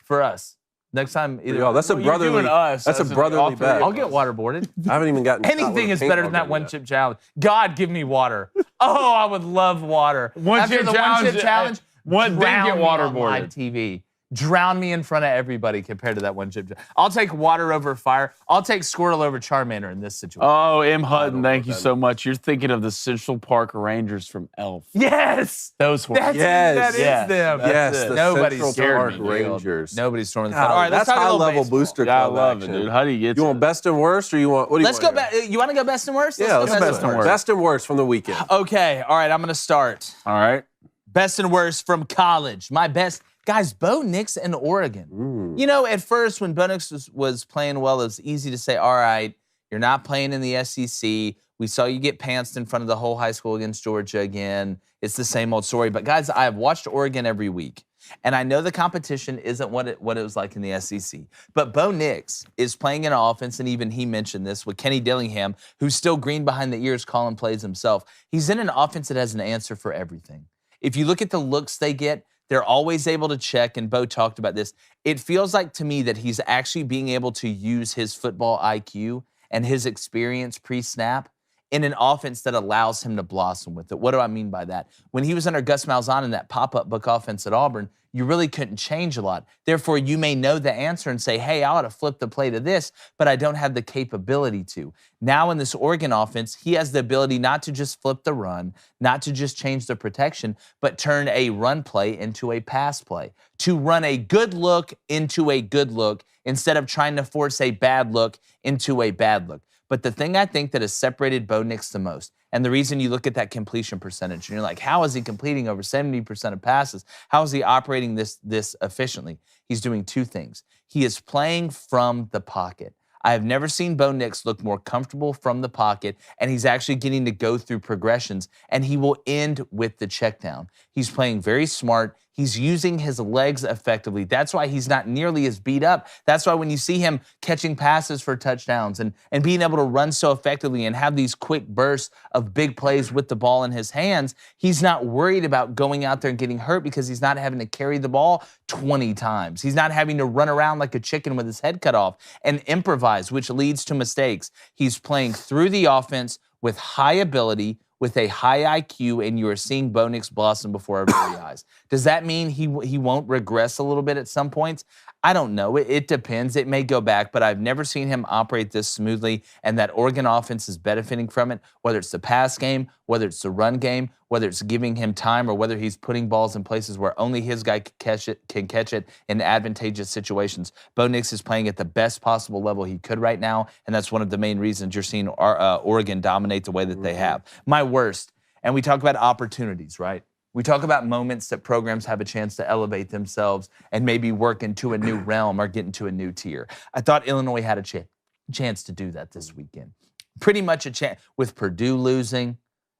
For us. Next time, either Y'all, that's a brotherly. That's a brotherly bet. I'll get waterboarded. I haven't even gotten. Anything is better than that one chip challenge. God, give me water. Oh, I would love water. After the one-chip challenge, One drown get me on waterboarded. live TV. Drown me in front of everybody compared to that one-chip. I'll take water over fire. I'll take Squirtle over Charmander in this situation. Oh, M. Hutton, thank you so much. You're thinking of the Central Park Rangers from Elf. Yes! Those horses. That is them. Yes, the Nobody's Central scared Park me, Field. Rangers. Nobody's storming the God, field. All right, let's that's talk a little high-level baseball. booster Yeah, I club love action. it, dude. How do you get You want best and worst, or you want what do you Let's want? go back. You want to go best and worst? Yeah, let's go go best and worst. Best and worst from the weekend. Okay, all right, I'm going to start. All right. Best and worst from college. My best, guys, Bo Nix in Oregon. You know, at first when Bo Nix was playing well, it was easy to say, all right, you're not playing in the SEC. We saw you get pantsed in front of the whole high school against Georgia again. It's the same old story. But guys, I have watched Oregon every week. And I know the competition isn't what it was like in the SEC. But Bo Nix is playing in an offense, and even he mentioned this with Kenny Dillingham, who's still green behind the ears calling plays himself. He's in an offense that has an answer for everything. If you look at the looks they get, they're always able to check, and Bo talked about this. It feels like to me that he's actually being able to use his football IQ and his experience pre-snap in an offense that allows him to blossom with it. What do I mean by that? When he was under Gus Malzahn in that pop-up book offense at Auburn, you really couldn't change a lot. Therefore, you may know the answer and say, hey, I ought to flip the play to this, but I don't have the capability to. Now in this Oregon offense, he has the ability not to just flip the run, not to just change the protection, but turn a run play into a pass play, to run a good look into a good look instead of trying to force a bad look into a bad look. But the thing I think that has separated Bo Nix the most, and the reason you look at that completion percentage, and you're like, how is he completing over 70% of passes? How is he operating this efficiently? He's doing two things. He is playing from the pocket. I have never seen Bo Nix look more comfortable from the pocket, and he's actually getting to go through progressions, and he will end with the check down. He's playing very smart. He's using his legs effectively. That's why he's not nearly as beat up. That's why when you see him catching passes for touchdowns and being able to run so effectively and have these quick bursts of big plays with the ball in his hands, he's not worried about going out there and getting hurt because he's not having to carry the ball 20 times. He's not having to run around like a chicken with his head cut off and improvise, which leads to mistakes. He's playing through the offense with high ability, with a high IQ, and you are seeing Bo Nix blossom before our very eyes. Does that mean he won't regress a little bit at some points? I don't know. It depends. It may go back, but I've never seen him operate this smoothly, and that Oregon offense is benefiting from it, whether it's the pass game, whether it's the run game, whether it's giving him time, or whether he's putting balls in places where only his guy can catch it in advantageous situations. Bo Nix is playing at the best possible level he could right now, and that's one of the main reasons you're seeing Oregon dominate the way that they have. My worst, and we talk about opportunities, right? We talk about moments that programs have a chance to elevate themselves and maybe work into a new realm or get into a new tier. I thought Illinois had a chance to do that this weekend. Pretty much a chance with Purdue losing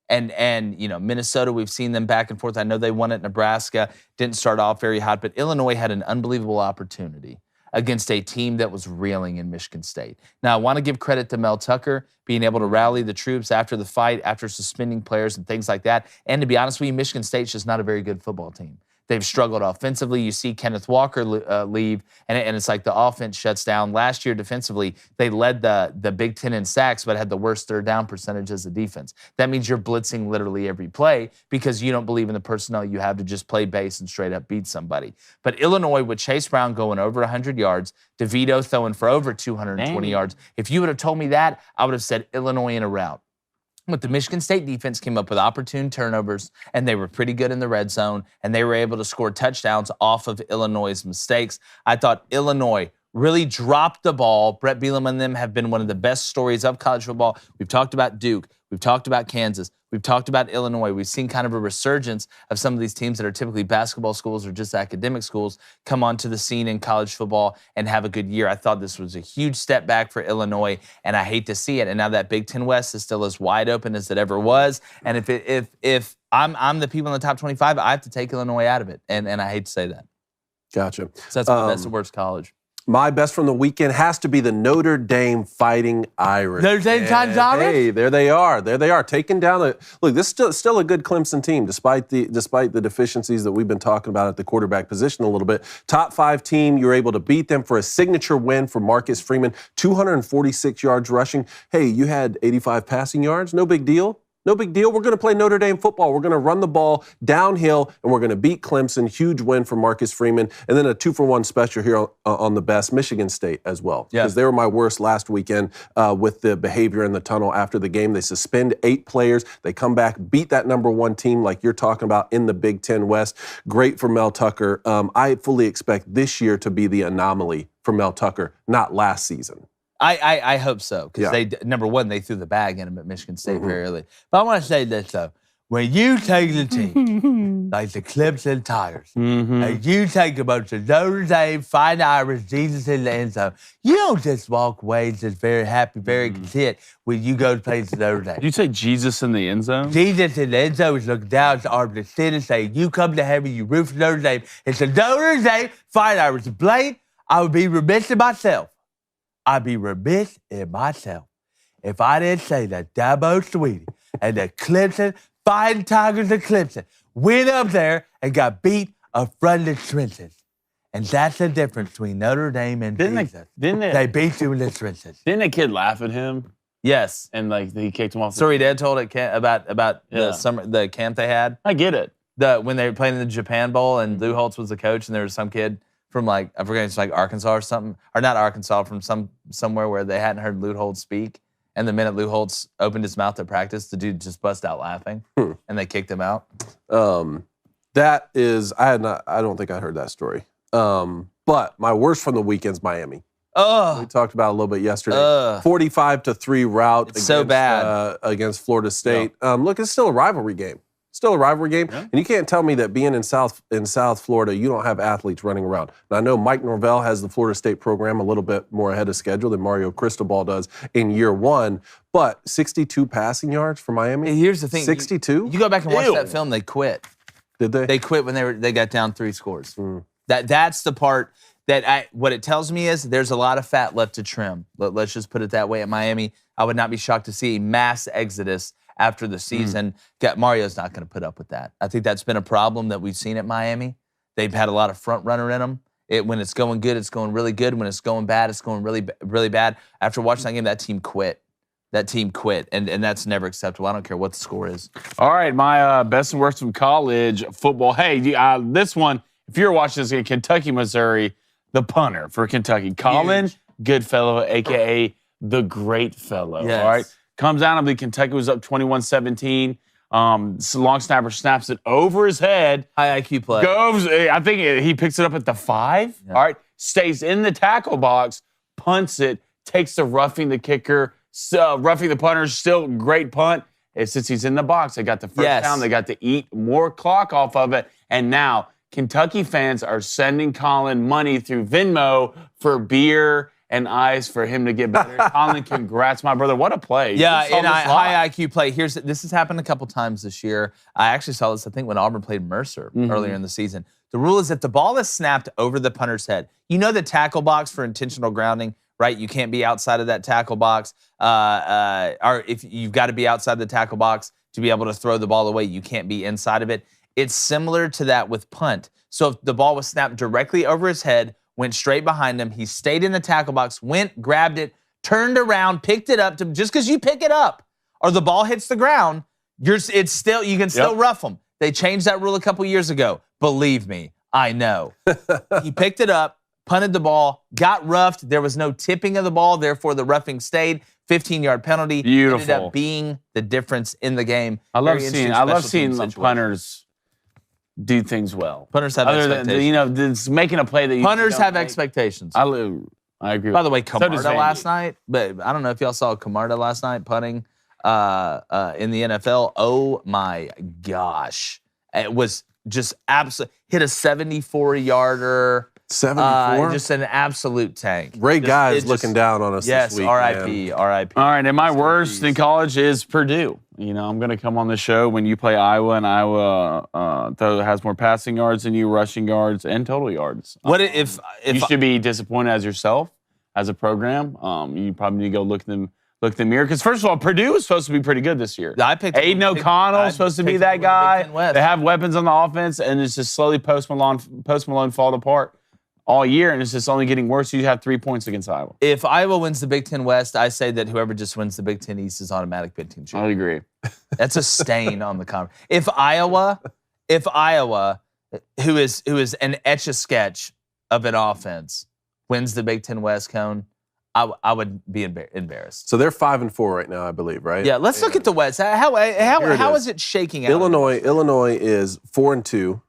and you know, Minnesota, we've seen them back and forth. I know they won at Nebraska, didn't start off very hot, but Illinois had an unbelievable opportunity against a team that was reeling in Michigan State. Now, I want to give credit to Mel Tucker being able to rally the troops after the fight, after suspending players and things like that. And to be honest with you, Michigan State's just not a very good football team. They've struggled offensively. You see Kenneth Walker leave, and it's like the offense shuts down. Last year, defensively, they led the Big Ten in sacks, but had the worst third down percentage as a defense. That means you're blitzing literally every play because you don't believe in the personnel you have to just play base and straight up beat somebody. But Illinois, with Chase Brown going over 100 yards, DeVito throwing for over 220 yards, if you would have told me that, I would have said Illinois in a rout. But the Michigan State defense came up with opportune turnovers, and they were pretty good in the red zone, and they were able to score touchdowns off of Illinois' mistakes. I thought Illinois really dropped the ball. Brett Bielema and them have been one of the best stories of college football. We've talked about Duke. We've talked about Kansas. We've talked about Illinois. We've seen kind of a resurgence of some of these teams that are typically basketball schools or just academic schools come onto the scene in college football and have a good year. I thought this was a huge step back for Illinois, and I hate to see it. And now that Big Ten West is still as wide open as it ever was. And if I'm the people in the top 25, I have to take Illinois out of it. And I hate to say that. Gotcha. So that's my best and worst college. My best from the weekend has to be the Notre Dame Fighting Irish. Notre Dame Times Irish? Hey, there they are. There they are, taking down the. Look, this is still a good Clemson team, despite the deficiencies that we've been talking about at the quarterback position a little bit. Top 5 team, you're able to beat them for a signature win for Marcus Freeman, 246 yards rushing. Hey, you had 85 passing yards, no big deal. No big deal. We're going to play Notre Dame football. We're going to run the ball downhill, and we're going to beat Clemson. Huge win for Marcus Freeman. And then a 2-for-1 special here on the best, Michigan State as well. Yeah. Because they were my worst last weekend with the behavior in the tunnel after the game. They suspend 8 players. They come back, beat that number 1 team like you're talking about in the Big Ten West. Great for Mel Tucker. I fully expect this year to be the anomaly for Mel Tucker, not last season. I hope so, because number one, they threw the bag in him at Michigan State very early. But I want to say this, though. When you take the team, like the Clemson Tigers, and you take a bunch of Notre Dame, Fighting Irish, Jesus in the end zone, you don't just walk away just very happy, very content when you go to play the Notre Dame. Did you say Jesus in the end zone? Jesus in the end zone is looking down at the arm of the sin and saying, you come to heaven, you root for Notre Dame. It's a Notre Dame, Fighting Irish. Blaine, I would be remiss in myself. I'd be remiss in myself if I didn't say that Dabo Sweetie and the Clemson Fighting Tigers of Clemson went up there and got beat up front of the trenches. And that's the difference between Notre Dame and Jesus. They beat you in the trenches. Didn't a kid laugh at him? Yes. And he kicked him off. Sorry, Dad told it about the camp they had. I get it. When they were playing in the Japan Bowl and Lou Holtz was the coach and there was some kid from I forget, it's like Arkansas or something, or not Arkansas, from somewhere where they hadn't heard Lou Holtz speak. And the minute Lou Holtz opened his mouth at practice, the dude just bust out laughing, and they kicked him out. That is, I don't think I heard that story. But my worst from the weekend's Miami. We talked about it a little bit yesterday. 45-3 rout against Florida State. Look, it's still a rivalry game. Still a rivalry game, and you can't tell me that being in South Florida, you don't have athletes running around. And I know Mike Norvell has the Florida State program a little bit more ahead of schedule than Mario Cristobal does in year 1, but 62 passing yards for Miami. Here's the thing: 62. You go back and watch that film. They quit. Did they? They quit when they got down 3 scores. That's the part that what it tells me is there's a lot of fat left to trim. Let's just put it that way. At Miami, I would not be shocked to see a mass exodus after the season. Mario's not going to put up with that. I think that's been a problem that we've seen at Miami. They've had a lot of front runner in them. When it's going good, it's going really good. When it's going bad, it's going really, really bad. After watching that game, that team quit. And that's never acceptable. I don't care what the score is. All right, my best and worst from college football. Hey, this one, if you're watching this game, Kentucky, Missouri, the punter for Kentucky, Colin Goodfellow, a.k.a. the Great Fellow. Yes. All right. Comes out, I believe Kentucky was up 21-17. Long snapper snaps it over his head. High IQ play. Goes, I think he picks it up at the 5. Yeah. All right. Stays in the tackle box, punts it, takes the roughing the kicker, roughing the punter, still great punt. And since he's in the box, they got the first down. They got to eat more clock off of it. And now Kentucky fans are sending Colin money through Venmo for beer and ice for him to get better. Colin, congrats, my brother. What a play. Yeah, and high IQ play. This has happened a couple times this year. I actually saw this, I think, when Auburn played Mercer earlier in the season. The rule is if the ball is snapped over the punter's head, you know the tackle box for intentional grounding, right? You can't be outside of that tackle box. Or if you've got to be outside the tackle box to be able to throw the ball away, you can't be inside of it. It's similar to that with punt. So if the ball was snapped directly over his head, went straight behind him, he stayed in the tackle box, went, grabbed it, turned around, picked it up. Just because you pick it up or the ball hits the ground, you can still rough them. They changed that rule a couple years ago. Believe me, I know. He picked it up, punted the ball, got roughed. There was no tipping of the ball, therefore the roughing stayed. 15-yard penalty. Beautiful. Ended up being the difference in the game. I love seeing the punters do things well. Punters have expectations. It's making a play that punters have expectations. I agree. By the way, Camarda so last night, but I don't know if y'all saw Camarda last night punting in the NFL. Oh my gosh. It was just absolute, hit a 74-yarder. 74? Just an absolute tank. Ray Guy is looking down on us this week. Yes, R.I.P. R.I.P. All right, and my worst in college is Purdue. I'm going to come on the show when you play Iowa, and Iowa has more passing yards than you, rushing yards, and total yards. What if you should be disappointed as yourself, as a program? You probably need to go look in the mirror. Because first of all, Purdue is supposed to be pretty good this year. Aiden O'Connell is supposed to be that guy. They have weapons on the offense, and it's just slowly Post Malone falling apart. all year, and it's just only getting worse. You have 3 points against Iowa. If Iowa wins the Big Ten West, I say that whoever just wins the Big Ten East is automatic Big Ten I champion. agree. That's a stain on the conference. If Iowa, who is an etch-a-sketch of an offense, wins the Big Ten West cone, I would be embarrassed. So they're 5-4 right now, I believe, right? Yeah, let's look at the West. How is it shaking out? Illinois is 4-2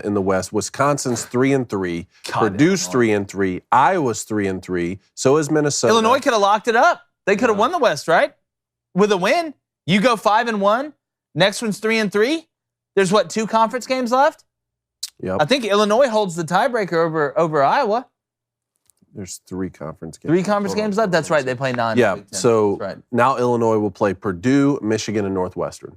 in the West. Wisconsin's 3-3. Purdue's 3-3. Iowa's 3-3. So is Minnesota. Illinois could have locked it up. They could have won the West, right? With a win, you go 5-1. Next one's 3-3. There's 2 conference games left. Yep. I think Illinois holds the tiebreaker over Iowa. There's 3 conference games. 3 conference games left? That's right. They play 9. Yeah, so right. Now Illinois will play Purdue, Michigan, and Northwestern.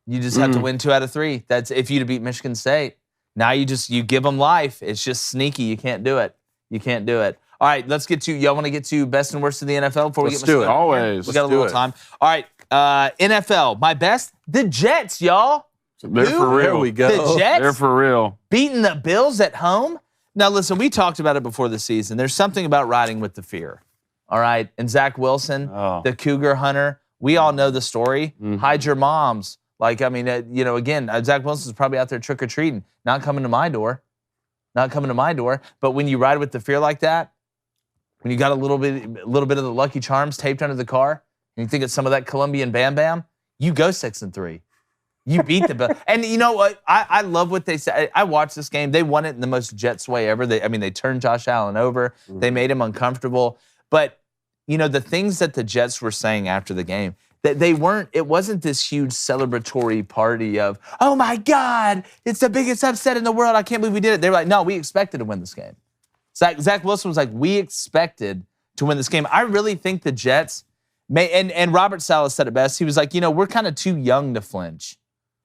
You just have to win 2 out of 3. That's if you to beat Michigan State. Now you give them life. It's just sneaky. You can't do it. All right, let's get to, y'all want to get to best and worst of the NFL before we get do it. Always. We got a little time. All right, NFL, my best, the Jets, y'all. They're for real. There we go. The Jets They're for real. beating the Bills at home. Now, listen, we talked about it before the season. There's something about riding with the fear, all right? And Zach Wilson, the Cougar hunter, we all know the story. Hide your moms. Like, I mean, again, Zach Wilson's probably out there trick-or-treating, not coming to my door. But when you ride with the fear like that, when you got a little bit of the Lucky Charms taped under the car, and you think it's some of that Colombian Bam Bam, you go 6-3. You beat the Bills. And you know what? I love what they said. I watched this game. They won it in the most Jets way ever. They turned Josh Allen over. They made him uncomfortable. But, the things that the Jets were saying after the game, that it wasn't this huge celebratory party of, oh my God, it's the biggest upset in the world. I can't believe we did it. They were like, no, we expected to win this game. Zach Wilson was like, we expected to win this game. I really think the Jets may, and Robert Saleh said it best. He was like, we're kind of too young to flinch.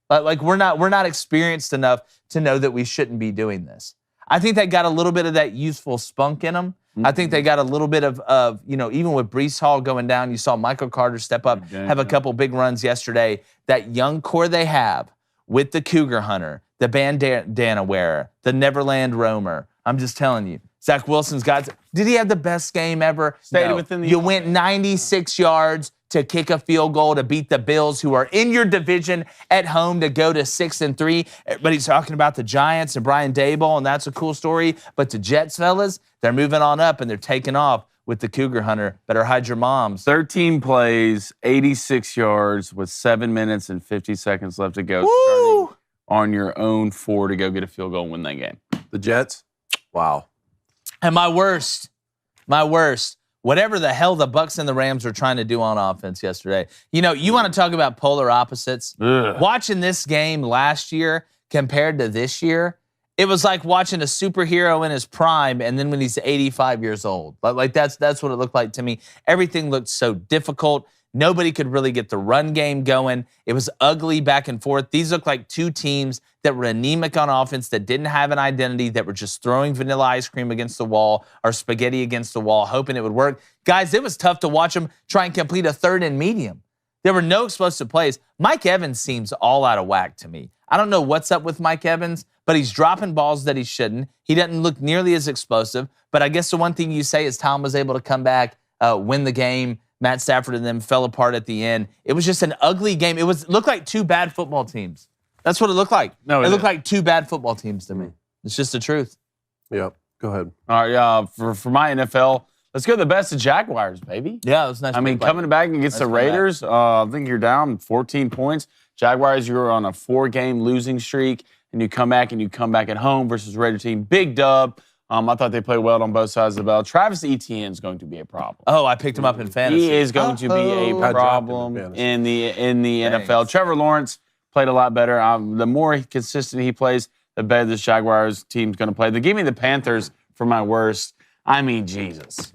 Like we're not experienced enough to know that we shouldn't be doing this. I think they got a little bit of that youthful spunk in them. I think they got a little bit of even with Breece Hall going down, you saw Michael Carter step up, have a couple big runs yesterday. That young core they have with the Cougar hunter, the bandana wearer, the Neverland roamer. I'm just telling you, Zach Wilson's got. Did he have the best game ever? Stayed within the. You went 96 yards to kick a field goal to beat the Bills, who are in your division at home, to go to 6-3. Everybody's talking about the Giants and Brian Daboll, and that's a cool story. But the Jets, fellas, they're moving on up, and they're taking off with the Cougar hunter. Better hide your moms. 13 plays, 86 yards with 7 minutes and 50 seconds left to go. Woo! On your own 4 to go get a field goal and win that game. The Jets? Wow. And my worst, whatever the hell the Bucs and the Rams were trying to do on offense yesterday. You want to talk about polar opposites? Ugh. Watching this game last year compared to this year, it was like watching a superhero in his prime and then when he's 85 years old. Like that's what it looked like to me. Everything looked so difficult. Nobody could really get the run game going. It was ugly back and forth. These look like 2 teams that were anemic on offense, that didn't have an identity, that were just throwing vanilla ice cream against the wall or spaghetti against the wall, hoping it would work. Guys, it was tough to watch them try and complete a 3rd and medium. There were no explosive plays. Mike Evans seems all out of whack to me. I don't know what's up with Mike Evans, but he's dropping balls that he shouldn't. He doesn't look nearly as explosive. But I guess the one thing you say is Tom was able to come back, win the game. Matt Stafford and them fell apart at the end. It was just an ugly game. It looked like 2 bad football teams. That's what it looked like. No, it looked like 2 bad football teams to me. It's just the truth. Yep. Go ahead. All right, for my NFL, let's go to the best of Jaguars, baby. Yeah, it was nice. I mean, coming back against the Raiders, I think you're down 14 points. Jaguars, you're on a 4-game losing streak, and you come back at home versus Raider team. Big dub. I thought they played well on both sides of the ball. Travis Etienne is going to be a problem. Oh, I picked him up in fantasy. He is going to be a problem in the NFL. Trevor Lawrence played a lot better. The more consistent he plays, the better this Jaguars team's going to play. They gave me the Panthers for my worst. I mean, Jesus.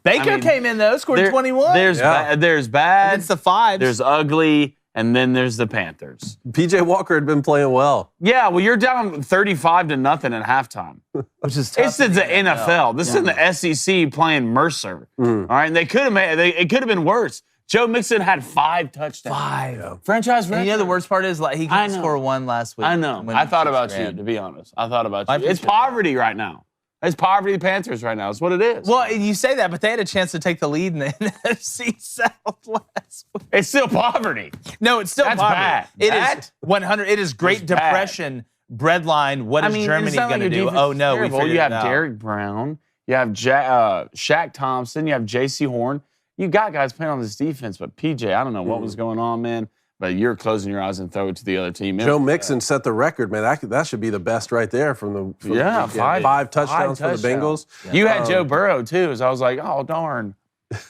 Baker came in, though, scored 21. There's bad. It's the 5s. There's ugly. And then there's the Panthers. PJ Walker had been playing well. Yeah, well, you're down 35-0 at halftime. Which is tough. It's the NFL. This is in the SEC playing Mercer. All right, and it could have been worse. Joe Mixon had 5 touchdowns. 5. Yeah. Franchise record. And you know the worst part is like he I couldn't know. score 1 last week. I know. when I thought he about just you, ran. to be honest. I thought about My you. It's picture- poverty right now. It's poverty of the Panthers right now. That's what it is. Well, you say that, but they had a chance to take the lead in the NFC South last week. it's still poverty. No, it's still That's poverty. bad. It That is 100. It is Great was bad. Depression breadline. What is Germany it's not going like to your do? defense Oh is no, we terrible. figured You have it out. Derek Brown. You have Shaq Thompson. You have J.C. Horn. You got guys playing on this defense, but PJ, I don't know what was going on, man. But you're closing your eyes and throw it to the other team. Joe Mixon set the record, man. That should be the best right there from the Yeah, weekend. 5 touchdowns for the Bengals. You had Joe Burrow too, so I was like, oh darn.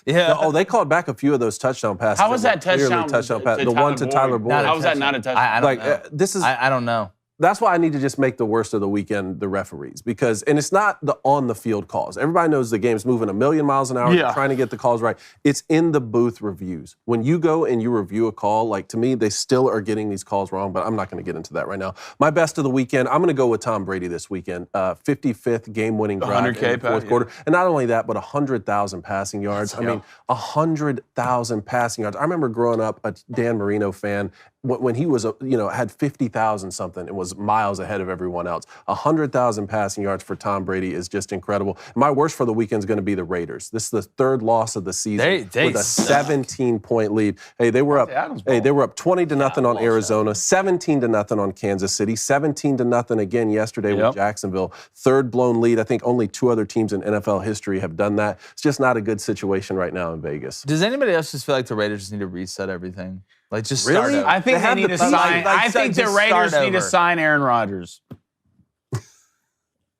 Yeah. Oh, they called back a few of those touchdown passes. How was that clearly touchdown? pass. The one to Tyler Boyd. Not a How was that touchdown. not a touchdown? I don't know. This is I don't know. that's why I need to just make the worst of the weekend the referees, because and it's not the on the field calls. Everybody knows the game's moving a million miles an hour. Yeah. They're trying to get the calls right. It's in the booth reviews. When you go and you review a call, like to me, they still are getting these calls wrong. But I'm not going to get into that right now. My best of the weekend, I'm going to go with Tom Brady this weekend. 55th game-winning drive in 100K the fourth pass, quarter, and not only that, but 100,000 passing yards. I Yeah. mean, 100,000 passing yards. I remember growing up a Dan Marino fan. When he was, had 50,000 something, it was miles ahead of everyone else. 100,000 passing yards for Tom Brady is just incredible. My worst for the weekend is going to be the Raiders. This is the 3rd loss of the season They with a suck. 17-point lead. Hey, they were up. Adams Hey, ball. they were up 20-0 on ball's Arizona, 17-0 on Kansas City, 17-0 again yesterday Yep. with Jacksonville. 3rd blown lead. I think only 2 other teams in NFL history have done that. It's just not a good situation right now in Vegas. Does anybody else just feel like the Raiders just need to reset everything? Like just start Really? over? I think They they have need the to pieces. sign. Like, I think the just Raiders start need to over. sign Aaron Rodgers.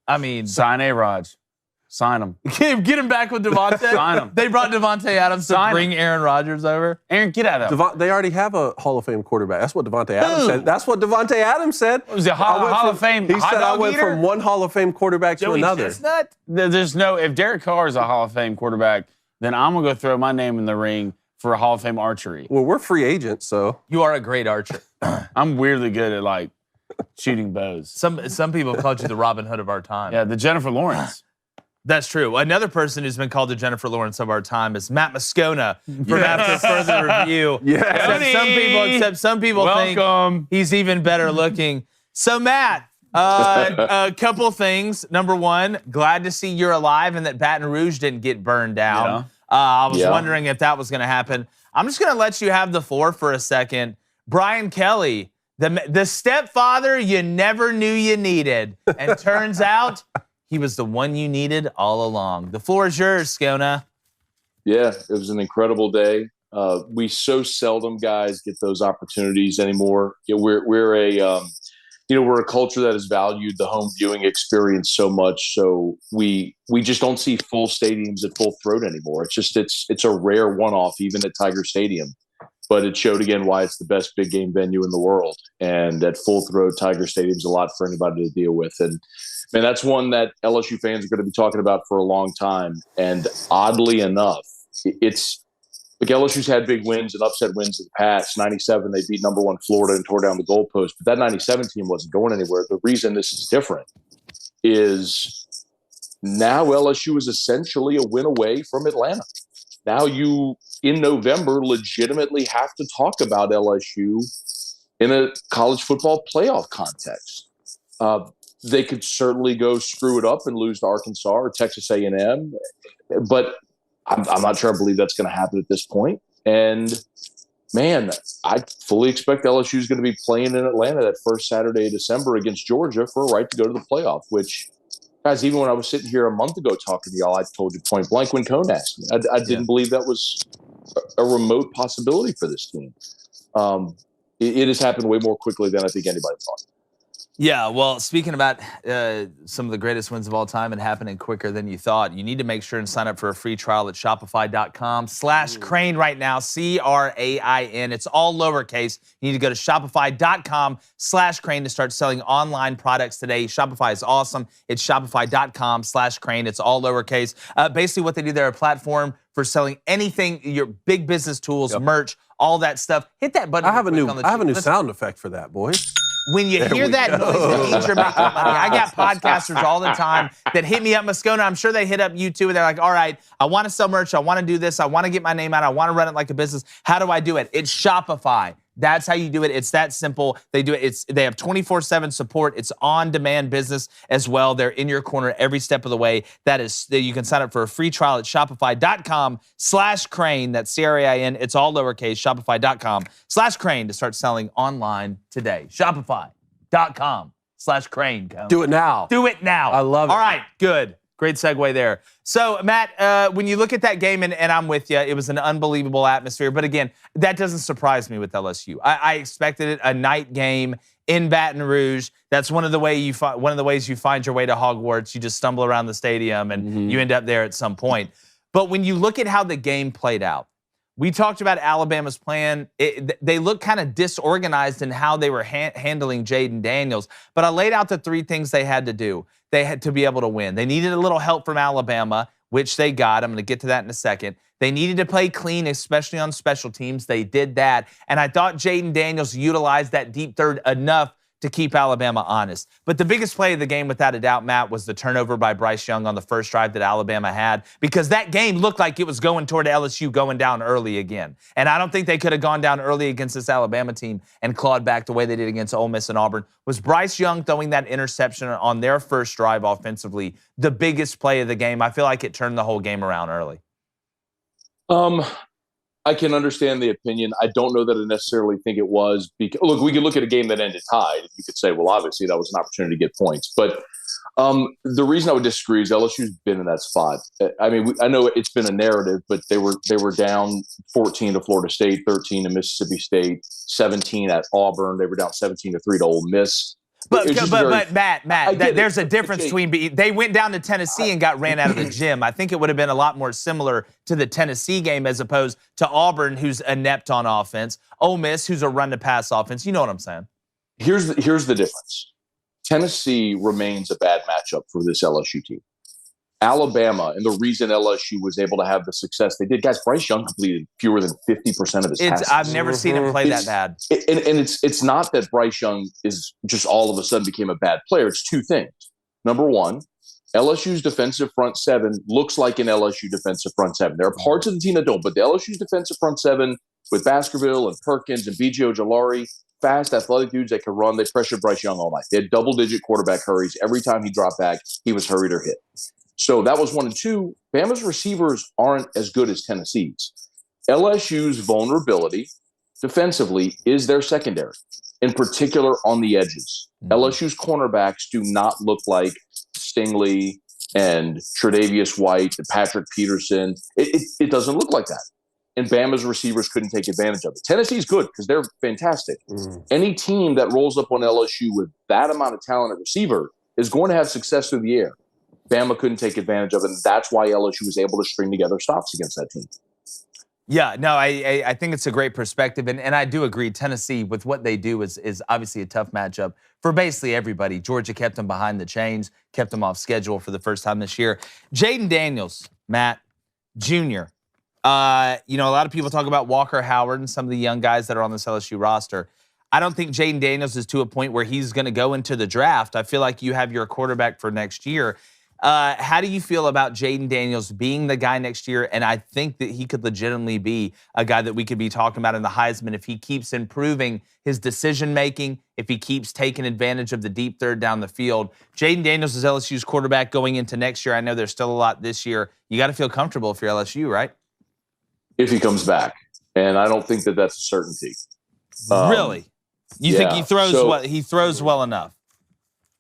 I mean, Sign A-Rod. Sign him. get him back with Devontae. Sign him. They brought Devontae Adams to Sign bring him. Aaron Rodgers over. Aaron, get out of there. They already have a Hall of Fame quarterback. That's what Devontae Adams Who? said. That's what Devontae Adams said. Was he a Hall of Fame He hot said I dog went eater? from one Hall of Fame quarterback to Joey another. Chestnut? There's no, if Derek Carr is a Hall of Fame quarterback, then I'm going to go throw my name in the ring for a Hall of Fame archery. Well, we're free agents, so You are a great archer. I'm weirdly good at like shooting bows. Some people have called you the Robin Hood of our time. Yeah, the Jennifer Lawrence. That's true. Another person who's been called the Jennifer Lawrence of our time is Matt Moscona. Perhaps a further review. Yeah. Except some people think Welcome. he's even better looking. So Matt, a couple things. Number one, glad to see you're alive and that Baton Rouge didn't get burned down. I was wondering if that was going to happen. I'm just going to let you have the floor for a second. Brian Kelly, the stepfather you never knew you needed, and turns out he was the one you needed all along. The floor is yours, Skona. Yeah, it was an incredible day. We so seldom, guys, get those opportunities anymore. We're a culture that has valued the home viewing experience so much. So we just don't see full stadiums at Full Throat anymore. It's a rare one-off, even at Tiger Stadium. But it showed again why it's the best big game venue in the world. And at Full Throat, Tiger Stadium's a lot for anybody to deal with. And man, that's one that LSU fans are going to be talking about for a long time. And oddly enough, it's like LSU's had big wins and upset wins in the past. 97, they beat number 1 Florida and tore down the goalpost. But that 97 team wasn't going anywhere. The reason this is different is now LSU is essentially a win away from Atlanta. Now you, in November, legitimately have to talk about LSU in a college football playoff context. They could certainly go screw it up and lose to Arkansas or Texas A&M, but I'm not sure I believe that's going to happen at this point. And, man, I fully expect LSU is going to be playing in Atlanta that first Saturday of December against Georgia for a right to go to the playoff, which, guys, even when I was sitting here a month ago talking to y'all, I told you point blank when Cone asked me. I didn't believe that was a remote possibility for this team. It has happened way more quickly than I think anybody thought. Yeah, well, speaking about some of the greatest wins of all time and happening quicker than you thought, you need to make sure and sign up for a free trial at Shopify.com/Crane right now, CRAIN. It's all lowercase. You need to go to Shopify.com/Crane to start selling online products today. Shopify is awesome. It's Shopify.com/Crane. It's all lowercase. Basically, what they do, they're a platform for selling anything, your big business tools, merch, all that stuff. Hit that button. I have a real new quick on the sound Let's- effect for that, boys. when you hear that noise, it means you're making money. I got podcasters all the time that hit me up, Moscona. I'm sure they hit up you too. And they're like, all right, I want to sell merch. I want to do this. I want to get my name out. I want to run it like a business. How do I do it? It's Shopify. That's how you do it. It's that simple. They do it. They have 24/7 support. It's on-demand business as well. They're in your corner every step of the way. You can sign up for a free trial at shopify.com/crane. That's CRAIN. It's all lowercase. Shopify.com/crane to start selling online today. Shopify.com/crane. Do it now. Do it now. I love it. All right, good. Great segue there. So, Matt, when you look at that game, and I'm with you, it was an unbelievable atmosphere. But again, that doesn't surprise me with LSU. I expected it, a night game in Baton Rouge. That's one of the ways you find your way to Hogwarts. You just stumble around the stadium, and you end up there at some point. But when you look at how the game played out, we talked about Alabama's plan. They looked kind of disorganized in how they were handling Jaden Daniels. But I laid out the three things they had to do. They had to be able to win. They needed a little help from Alabama, which they got. I'm going to get to that in a second. They needed to play clean, especially on special teams. They did that. And I thought Jaden Daniels utilized that deep third enough to keep Alabama honest. But the biggest play of the game, without a doubt, Matt, was the turnover by Bryce Young on the first drive that Alabama had, because that game looked like it was going toward LSU going down early again. And I don't think they could have gone down early against this Alabama team and clawed back the way they did against Ole Miss and Auburn. Was Bryce Young throwing that interception on their first drive offensively the biggest play of the game? I feel like it turned the whole game around early. I can understand the opinion. I don't know that I necessarily think it was. Because, look, we could look at a game that ended tied. You could say, well, obviously that was an opportunity to get points. But the reason I would disagree is LSU's been in that spot. I mean, I know it's been a narrative, but they were down 14 to Florida State, 13 to Mississippi State, 17 at Auburn. They were down 17-3 to Ole Miss. But Matt, there's a difference between they went down to Tennessee and got ran out of the gym. I think it would have been a lot more similar to the Tennessee game as opposed to Auburn, who's inept on offense, Ole Miss, who's a run-to-pass offense. You know what I'm saying? Here's the difference. Tennessee remains a bad matchup for this LSU team. Alabama, and the reason LSU was able to have the success they did, guys, Bryce Young completed fewer than 50% of his passes. I've never seen him play that bad. And it's not that Bryce Young is just all of a sudden became a bad player. It's two things. Number one, LSU's defensive front seven looks like an LSU defensive front seven. There are parts of the team that don't, but the LSU's defensive front seven with Baskerville and Perkins and B.J. Ojolari, fast, athletic dudes that can run, they pressured Bryce Young all night. They had double-digit quarterback hurries. Every time he dropped back, he was hurried or hit. So that was 1 and 2. Bama's receivers aren't as good as Tennessee's. LSU's vulnerability defensively is their secondary, in particular on the edges. LSU's cornerbacks do not look like Stingley and Tre'Davious White and Patrick Peterson. It doesn't look like that. And Bama's receivers couldn't take advantage of it. Tennessee's good because they're fantastic. Any team that rolls up on LSU with that amount of talent at receiver is going to have success through the air. Bama couldn't take advantage of it, and that's why LSU was able to string together stops against that team. Yeah, no, I think it's a great perspective, and I do agree. Tennessee, with what they do, is obviously a tough matchup for basically everybody. Georgia kept them behind the chains, kept them off schedule for the first time this year. Jaden Daniels, Matt, Jr., a lot of people talk about Walker Howard and some of the young guys that are on this LSU roster. I don't think Jaden Daniels is to a point where he's going to go into the draft. I feel like you have your quarterback for next year. How do you feel about Jaden Daniels being the guy next year? And I think that he could legitimately be a guy that we could be talking about in the Heisman if he keeps improving his decision-making, if he keeps taking advantage of the deep third down the field. Jaden Daniels is LSU's quarterback going into next year. I know there's still a lot this year. You got to feel comfortable if you're LSU, right? If he comes back. And I don't think that that's a certainty. Really? You think he throws well enough?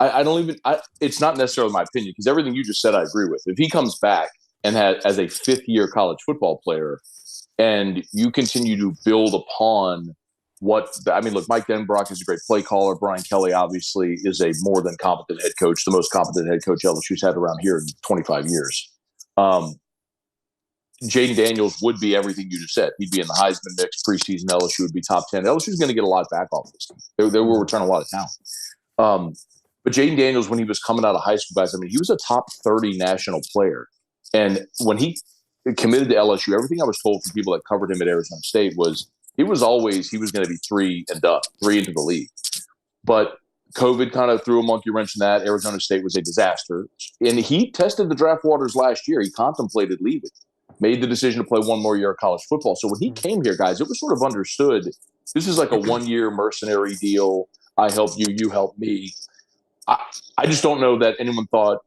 It's not necessarily my opinion, because everything you just said I agree with. If he comes back and as a fifth-year college football player, and you continue to build upon look, Mike Denbrock is a great play caller. Brian Kelly obviously is a more than competent head coach, the most competent head coach LSU's had around here in 25 years. Jaden Daniels would be everything you just said. He'd be in the Heisman mix preseason. LSU would be top 10. LSU's going to get a lot back off this team. They will return a lot of talent. But Jaden Daniels, when he was coming out of high school, guys, he was a top 30 national player. And when he committed to LSU, everything I was told from people that covered him at Arizona State was he was going to be 3 and done, 3 into the league. but COVID kind of threw a monkey wrench in that. Arizona State was a disaster. And he tested the draft waters last year. He contemplated leaving, made the decision to play one more year of college football. So when he came here, guys, it was sort of understood. This is like a one-year mercenary deal. I help you, you help me. I just don't know that anyone thought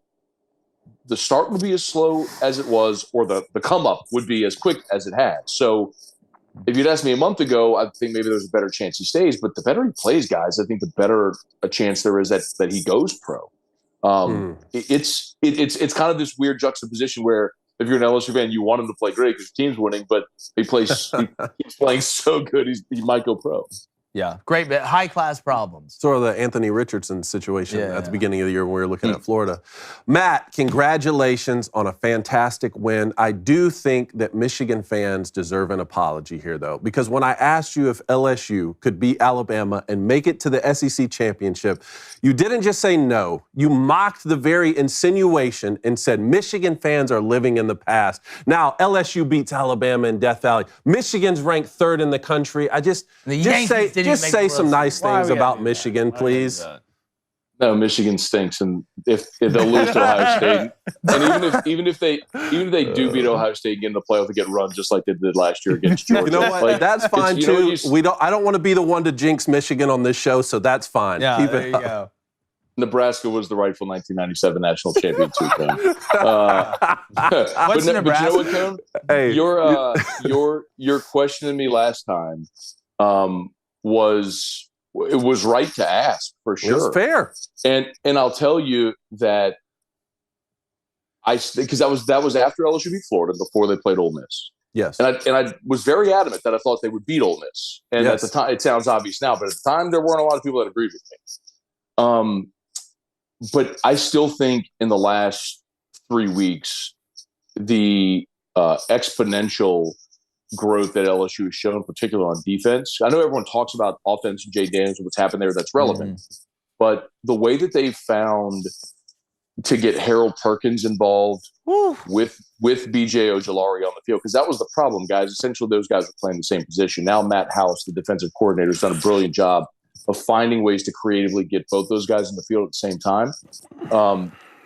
the start would be as slow as it was, or the come up would be as quick as it had. So if you'd asked me a month ago, I think maybe there's a better chance he stays. But the better he plays, guys, I think the better a chance there is that he goes pro. It's kind of this weird juxtaposition where if you're an LSU fan, you want him to play great because your team's winning, but he's playing so good he might go pro. Yeah, great, but high-class problems. Sort of the Anthony Richardson situation at the beginning of the year when we were looking at Florida. Matt, congratulations on a fantastic win. I do think that Michigan fans deserve an apology here, though, because when I asked you if LSU could beat Alabama and make it to the SEC championship, you didn't just say no. You mocked the very insinuation and said Michigan fans are living in the past. Now, LSU beats Alabama in Death Valley. Michigan's ranked third in the country. Just say some nice things about Michigan, please. No, Michigan stinks, and if they'll lose to Ohio State, and even if they do beat Ohio State and get in the playoff, they get run just like they did last year against Georgia. You know what? Like, that's fine too. I don't want to be the one to jinx Michigan on this show, so that's fine. Yeah, Keep there it you up. go. Nebraska was the rightful 1997 national champion too. What's Nebraska? But you know what, Cone? Hey, your questioning me last time was right to ask for sure. It was fair, and I'll tell you that because that was after LSU beat Florida before they played Ole Miss. yes, And I was very adamant that I thought they would beat Ole Miss. And at the time, it sounds obvious now, but at the time there weren't a lot of people that agreed with me. But I still think in the last 3 weeks, the exponential growth that LSU has shown, particularly on defense. I know everyone talks about offense and Jay Daniels and what's happened there. That's relevant. But the way that they've found to get Harold Perkins involved with B.J. Ojulari on the field, because that was the problem, guys. Essentially, those guys were playing the same position. Now Matt House, the defensive coordinator, has done a brilliant job of finding ways to creatively get both those guys in the field at the same time.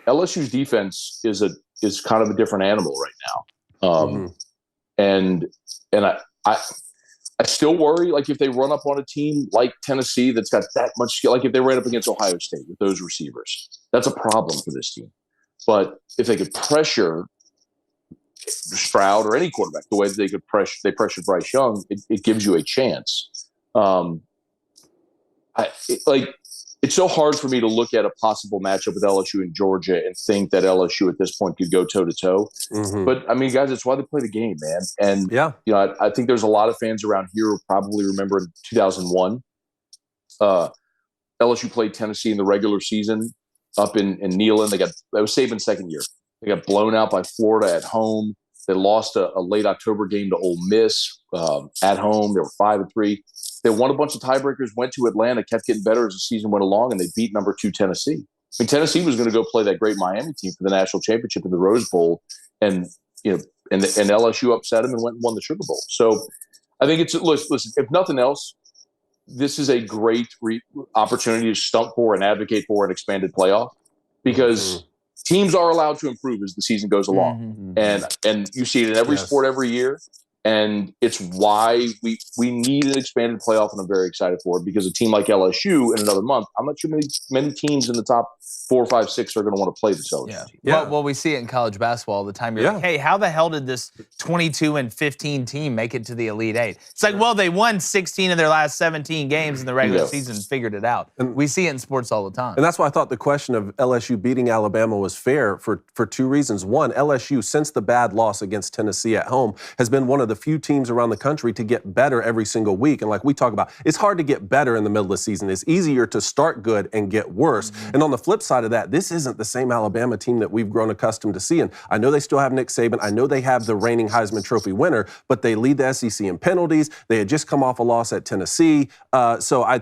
LSU's defense is kind of a different animal right now. And I still worry, like if they run up on a team like Tennessee that's got that much skill, like if they ran up against Ohio State with those receivers, that's a problem for this team. But if they could pressure Stroud or any quarterback the way that they pressured Bryce Young, it gives you a chance. It's so hard for me to look at a possible matchup with LSU and Georgia and think that LSU at this point could go toe-to-toe. But, I mean, guys, it's why they play the game, man. And, you know, I think there's a lot of fans around here who probably remember in 2001, LSU played Tennessee in the regular season up in Neyland. That was Saban's second year. They got blown out by Florida at home. They lost a late October game to Ole Miss at home. They were 5-3. They won a bunch of tiebreakers, went to Atlanta, kept getting better as the season went along, and they beat number 2 Tennessee. I mean, Tennessee was going to go play that great Miami team for the national championship in the Rose Bowl, and LSU upset them and went and won the Sugar Bowl. So I think listen, if nothing else, this is a great opportunity to stump for and advocate for an expanded playoff, because teams are allowed to improve as the season goes along, and you see it in every sport every year. And it's why we need an expanded playoff, and I'm very excited for it, because a team like LSU in another month, I'm not sure many teams in the top 4, 5, 6 are going to want to play this LSU team. Well, we see it in college basketball all the time. You're like, hey, how the hell did this 22-15 team make it to the Elite Eight? It's like, well, they won 16 of their last 17 games in the regular season and figured it out. And we see it in sports all the time. And that's why I thought the question of LSU beating Alabama was fair for 2 reasons. One, LSU, since the bad loss against Tennessee at home, has been one of the few teams around the country to get better every single week. And like we talk about, it's hard to get better in the middle of the season. It's easier to start good and get worse. And on the flip side of that, this isn't the same Alabama team that we've grown accustomed to seeing. I know they still have Nick Saban. I know they have the reigning Heisman Trophy winner, but they lead the SEC in penalties. They had just come off a loss at Tennessee. So I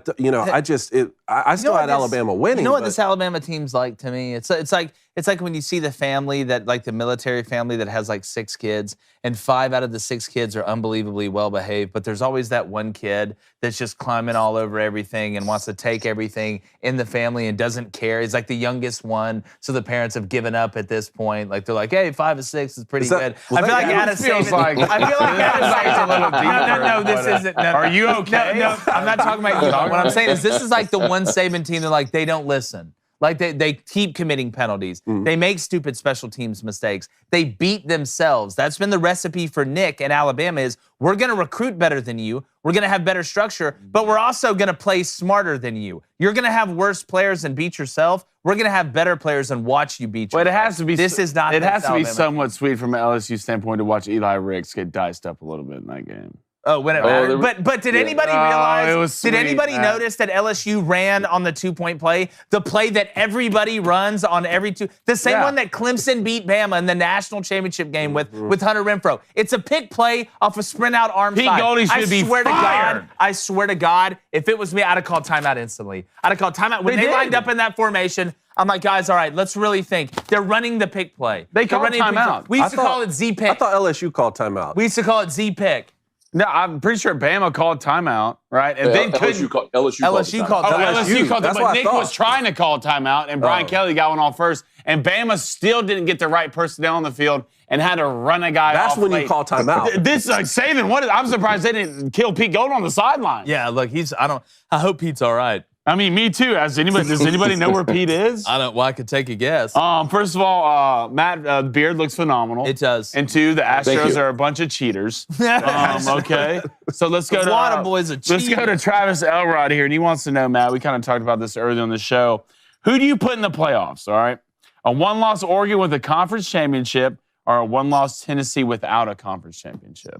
still had Alabama winning. You know what this Alabama team's like to me? It's like it's like when you see the family that, like the military family that has like 6 kids, and 5 out of the 6 kids are unbelievably well behaved, but there's always that one kid that's just climbing all over everything and wants to take everything in the family and doesn't care. He's like the youngest one, so the parents have given up at this point. Like they're like, hey, 5 of 6 is pretty good. I feel like Adam feels like I feel like Adam a little deeper. No, this isn't. No, Are you okay? No, I'm not talking about you. What I'm saying is this is like the one Saban team that like they don't listen. Like they keep committing penalties. They make stupid special teams mistakes. They beat themselves. That's been the recipe for Nick and Alabama is we're going to recruit better than you. We're going to have better structure, but we're also going to play smarter than you. You're going to have worse players and beat yourself. We're going to have better players and watch you beat yourself. But it has to be. This is not. It has to be Alabama. somewhat sweet from an LSU standpoint to watch Eli Ricks get diced up a little bit in that game. Oh, when it mattered. But did anybody realize? It was sweet, did anybody Matt. notice that LSU ran on the 2-point play? The play that everybody runs on every two. The same one that Clemson beat Bama in the national championship game with Hunter Renfrow. It's a pick play off a sprint out arm Pete side. Goldie should be fired. I swear to God, if it was me, I'd have called timeout instantly. I'd have called timeout. When they lined up in that formation, I'm like, guys, all right, let's really think. They're running the pick play. They called timeout. We used to call it Z-pick. I thought LSU called timeout. We used to call it Z-pick. No, I'm pretty sure Bama called timeout, right? And they LSU called LSU called LSU called it, That's but what I Nick thought. was trying to call timeout, and Brian Kelly got one off first, and Bama still didn't get the right personnel on the field and had to run a guy off. That's when late. you call timeout. This is like Saban. I'm surprised they didn't kill Pete Golding on the sideline. Yeah, look, I hope Pete's all right. I mean, me too. Does anybody know where Pete is? I could take a guess. First of all, Matt, beard looks phenomenal. It does. And 2, the Astros you. are a bunch of cheaters. Okay, so let's go A to lot of boys are Let's go cheating. to Travis Elrod here, and he wants to know, Matt. We kind of talked about this earlier on the show. Who do you put in the playoffs? All right, a 1-loss Oregon with a conference championship, or a 1-loss Tennessee without a conference championship?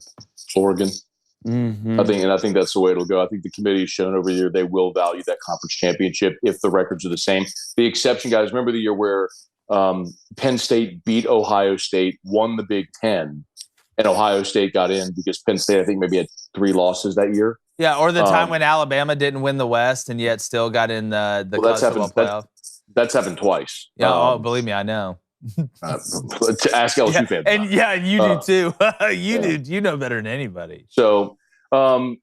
Oregon. Mm-hmm. I think that's the way it'll go. I think the committee has shown over the year they will value that conference championship if the records are the same. The exception, guys, remember the year where Penn State beat Ohio State, won the Big Ten, and Ohio State got in because Penn State, I think, maybe had 3 losses that year. Yeah, or the time when Alabama didn't win the West and yet still got in the college football playoff. That's happened twice. Yeah, believe me, I know. To ask LSU fans. And you do too. Do. You know better than anybody. So, I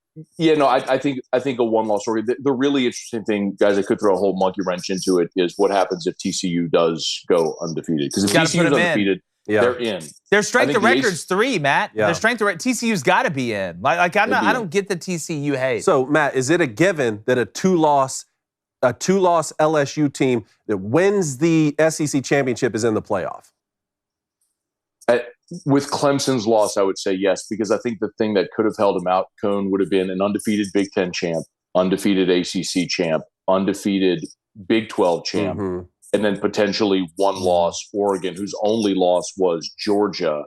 think a 1-loss story. The really interesting thing, guys, I could throw a whole monkey wrench into it, is what happens if TCU does go undefeated. Because if TCU is undefeated, they're in. Their strength of record's 3, Matt. Yeah. Their strength of TCU's got to be in. I don't get the TCU hate. So, Matt, is it a given that a two-loss LSU team that wins the SEC championship is in the playoff? With Clemson's loss, I would say yes, because I think the thing that could have held him out, Cone, would have been an undefeated Big Ten champ, undefeated ACC champ, undefeated Big 12 champ, and then potentially 1 loss Oregon, whose only loss was Georgia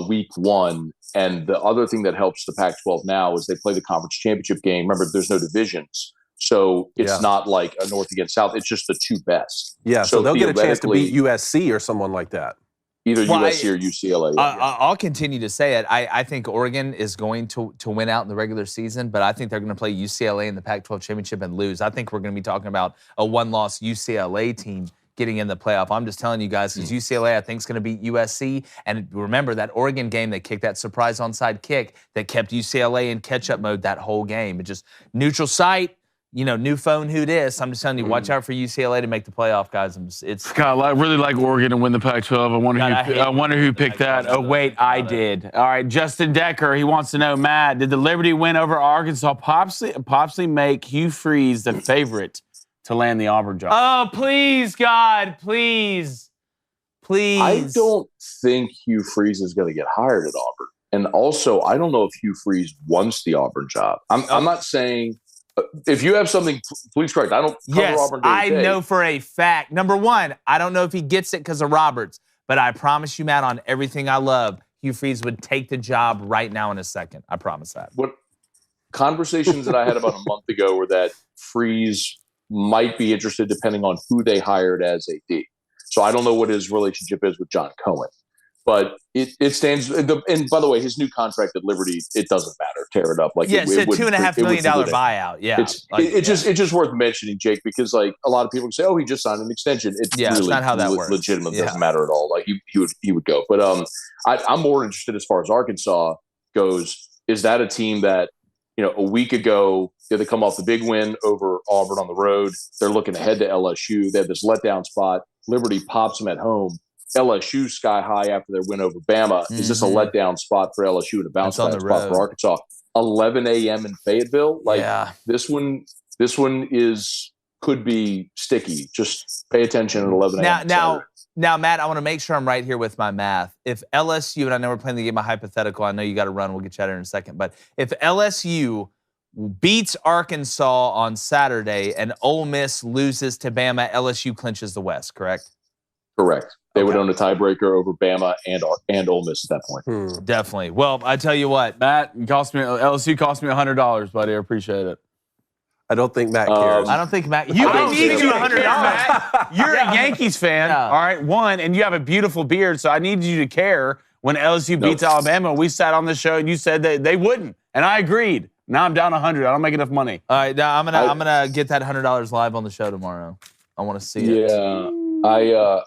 week 1. And the other thing that helps the Pac-12 now is they play the conference championship game. Remember, there's no divisions. So it's not like a North against South. It's just the 2 best. Yeah, so they'll get a chance to beat USC or someone like that. Either USC or UCLA. I'll continue to say it. I think Oregon is going to win out in the regular season, but I think they're going to play UCLA in the Pac-12 championship and lose. I think we're going to be talking about a 1-loss UCLA team getting in the playoff. I'm just telling you guys, because UCLA, I think, is going to beat USC. And remember, that Oregon game, they kicked that surprise onside kick that kept UCLA in catch-up mode that whole game. It just neutral site. New phone, who dis? I'm just telling you, watch out for UCLA to make the playoff, guys. God, I really like Oregon to win the Pac-12. I wonder who picked that. Oh, wait, I did. All right, Justin Decker, he wants to know, Matt, did the Liberty win over Arkansas popsly make Hugh Freeze the favorite to land the Auburn job? Oh, please, God, please. I don't think Hugh Freeze is going to get hired at Auburn. And also, I don't know if Hugh Freeze wants the Auburn job. I'm not saying... If you have something, please correct. I don't cover Auburn day to day. I know for a fact. Number 1, I don't know if he gets it because of Roberts, but I promise you, Matt, on everything I love, Hugh Freeze would take the job right now in a second. I promise that. What conversations that I had about a month ago were that Freeze might be interested depending on who they hired as AD. So I don't know what his relationship is with John Cohen. But it stands. And by the way, his new contract at Liberty, it doesn't matter. Tear it up. Like it's a $2.5 million buyout. Yeah, it's just worth mentioning, Jake, because like a lot of people say, oh, he just signed an extension. It's it's not how that works. Legitimate doesn't matter at all. Like he would go. But I'm more interested as far as Arkansas goes. Is that a team that, a week ago, they come off the big win over Auburn on the road. They're looking ahead to LSU. They have this letdown spot. Liberty pops them at home. LSU sky high after their win over Bama. Is this a letdown spot for LSU and a bounce back spot for Arkansas? 11 a.m. in Fayetteville. This one could be sticky. Just pay attention at 11 a.m. Now, Matt, I want to make sure I'm right here with my math. If LSU, and I know we're playing the game of hypothetical, I know you got to run. We'll get you out here in a second. But if LSU beats Arkansas on Saturday and Ole Miss loses to Bama, LSU clinches the West, correct? Correct. They would own a tiebreaker over Bama and Ole Miss at that point. Definitely. Well, I tell you what, Matt, LSU cost me $100, buddy. I appreciate it. I don't think Matt cares. I don't think Matt. I don't need you $100. You're a Yankees fan, all right? One, and you have a beautiful beard, so I need you to care when LSU beats Alabama. We sat on the show and you said that they wouldn't, and I agreed. Now I'm down 100. I don't make enough money. All right, now I'm gonna get that $100 live on the show tomorrow. I want to see it. Yeah,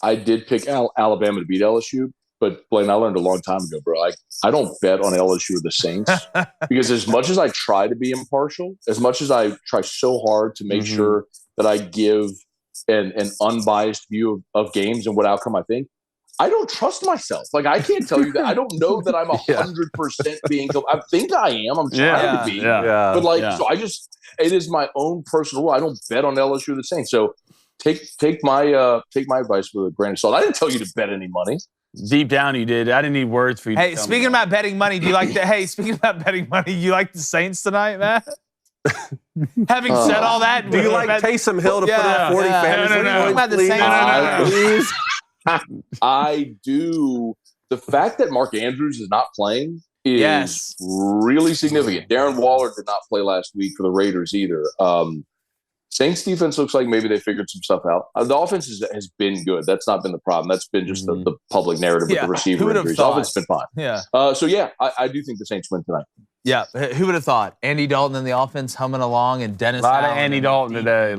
I did pick Alabama to beat LSU, but Blaine, I learned a long time ago, bro. I don't bet on LSU or the Saints because as much as I try to be impartial, as much as I try so hard to make sure that I give an unbiased view of games and what outcome I think, I don't trust myself. Like, I can't tell you that. I don't know that I'm 100% being. I think I am. I'm trying to be. But so it is my own personal rule. I don't bet on LSU or the Saints. So take my advice with a grain of salt. I didn't tell you to bet any money. Deep down, you did. I didn't need words for you. Hey, speaking about betting money, do you like the? Hey, speaking about betting money, you like the Saints tonight, Matt? Having said all that, do you like Taysom Hill to put up 40 fantasy points? About the Saints? I do. The fact that Mark Andrews is not playing is really significant. Darren Waller did not play last week for the Raiders either. Saints defense looks like maybe they figured some stuff out. The offense has been good. That's not been the problem. That's been just the public narrative with the receiver injuries. The offense has been fine. I do think the Saints win tonight. Yeah, who would have thought? Andy Dalton in the offense humming along and Dennis Allen. A lot of Andy Dalton today.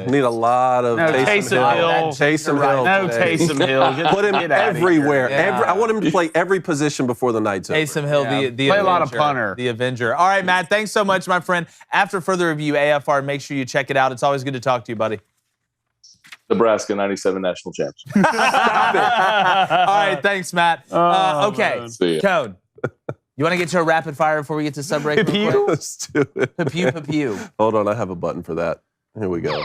Need a lot of Taysom Hill. Taysom Hill. No Taysom Hill. Put him everywhere. I want him to play every position before the night's over. Taysom Hill, the play Avenger, a lot of punter. The Avenger. All right, Matt, thanks so much, my friend. After further review, AFR, make sure you check it out. It's always good to talk to you, buddy. Nebraska 97 national champs. All right, thanks, Matt. Okay, Cone. You want to get to a rapid fire before we get to sub break? Let's do it. Pew. Hold on, I have a button for that. Here we go.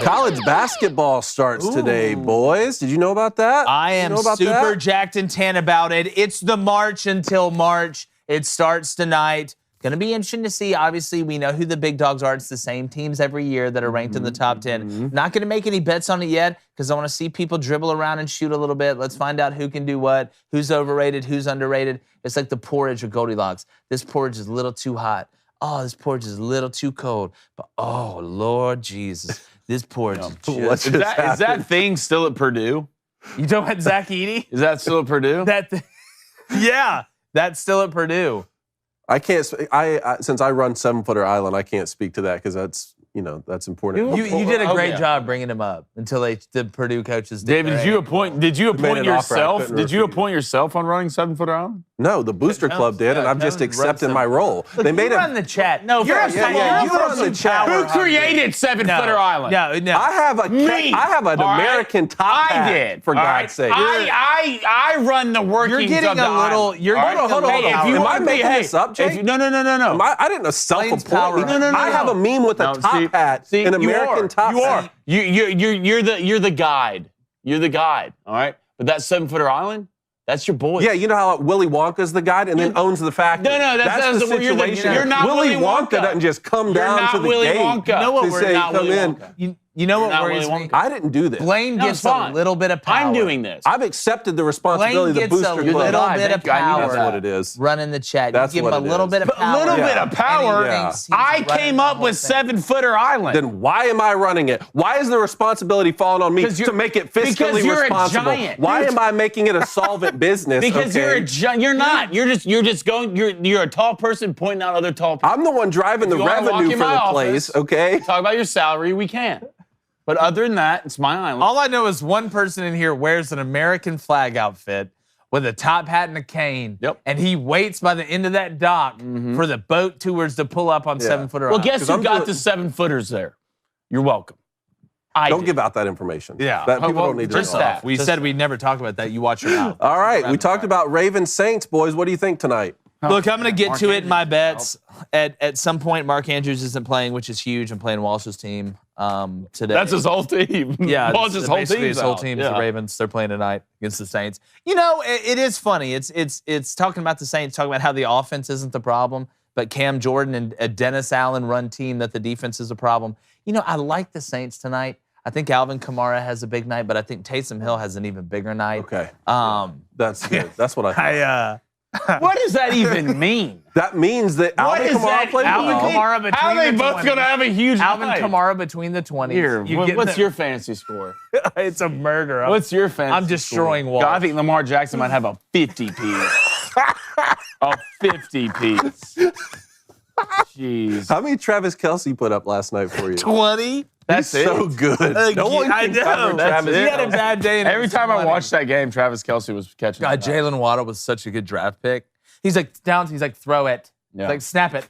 College basketball starts today, boys. Did you know about that? I am super jacked and tan about it. It's the March until March. It starts tonight. Going to be interesting to see. Obviously, we know who the big dogs are. It's the same teams every year that are ranked in the top 10. Not going to make any bets on it yet because I want to see people dribble around and shoot a little bit. Let's find out who can do what, who's overrated, who's underrated. It's like the porridge of Goldilocks. This porridge is a little too hot. Oh, this porridge is a little too cold. But, oh, Lord Jesus, this porridge is is that thing still at Purdue? You talking about Zach Edey? Is that still at Purdue? Yeah, that's still at Purdue. I can't. Since I run 7-Footer Island, I can't speak to that because that's important. You did a great job bringing him up until the Purdue coaches did. David, did you appoint yourself? Did you appoint yourself on running 7-Footer Island? No, the Booster Club did, and I'm just accepting my role. Look, they made him the chat. No, you run the chat. Who created 7-Footer Island? No. I have an American top hat. For God's sake. I run the workings of the island. Hold on. Am I making this up, Jake? No. I didn't self-appoint. No. I have a meme with a top hat, an American top hat. You're the guide. You're the guide. All right, but that 7-Footer Island. That's your boy. Yeah, you know how Willy Wonka's the guide and then owns the factory. No, that's the situation. You're not Willy Wonka. Doesn't just come down to the gate. Wonka. You know what? We're not Willy Wonka. You know what not worries Willy me? Wonka. I didn't do this. Blaine No, gets it's fine. a little bit of power. I'm doing this. I've accepted the responsibility Blaine of the gets a booster little club. bit of Thank you. I knew power. That's what it is. Running the chat. That's you give him what a it little is. bit of A power. little bit of and he power. thinks he's I running came the up whole with thing. 7-footer island. Then why am I running it? Why is the responsibility falling on me 'Cause to make it because fiscally you're a responsible? giant. Why am I making it a solvent business? because okay? you're not. You're just going. You're a tall person pointing out other tall people. I'm the one driving the you wanna walk revenue in for my the office- place, okay? Talk about your salary. We can. But other than that, it's my island. All I know is one person in here wears an American flag outfit with a top hat and a cane. Yep. And he waits by the end of that dock for the boat tours to pull up on 7-footer. Well, guess 'Cause who I'm got doing- the 7-footers there? You're welcome. I Don't did. give out that information. Yeah. That people well, don't need to just know. that. We said we'd never talk about that. You watch your mouth. All right, we talked about Ravens Saints, boys. What do you think tonight? Look, I'm going to get Mark to it in my Andrews bets. At some point, Mark Andrews isn't playing, which is huge. I'm playing Walsh's team today. That's his whole team. Yeah, Walsh's it's whole basically team's his whole out. team's Yeah. the Ravens. They're playing tonight against the Saints. You know, it is funny. It's talking about the Saints, talking about how the offense isn't the problem, but Cam Jordan and a Dennis Allen run team that the defense is a problem. You know, I like the Saints tonight. I think Alvin Kamara has a big night, but I think Taysom Hill has an even bigger night. Okay. That's good. That's what I thought. What does that even mean? That means that What Alvin is Kamara that? played Alvin well. Kamara between How are they the both 20s. going to have a huge Alvin night? Kamara between the 20s. Here, You get what's the- your fantasy score? It's a murder. What's your fantasy I'm destroying score? Walsh. God, I think Lamar Jackson might have a 50 piece. A 50 piece. Jeez. How many Travis Kelce put up last night for you? 20? That's He's so good. No one I can know. cover Travis He had a Kelce. bad day. and it Every was time I 20. watched that game, Travis Kelce was catching. God, the ball. Jalen Waddle was such a good draft pick. He's like down. He's like throw it. Yeah. He's like snap it.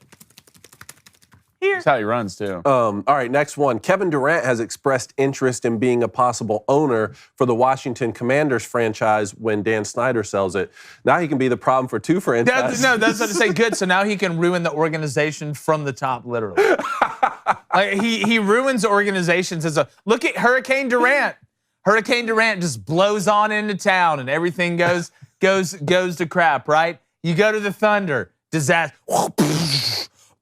That's how he runs too. All right, next one. Kevin Durant has expressed interest in being a possible owner for the Washington Commanders franchise when Dan Snyder sells it. Now he can be the problem for two franchises. That's what I say. Good. So now he can ruin the organization from the top, literally. Like he ruins organizations as a look at Hurricane Durant. Hurricane Durant just blows on into town and everything goes to crap. Right? You go to the Thunder, disaster.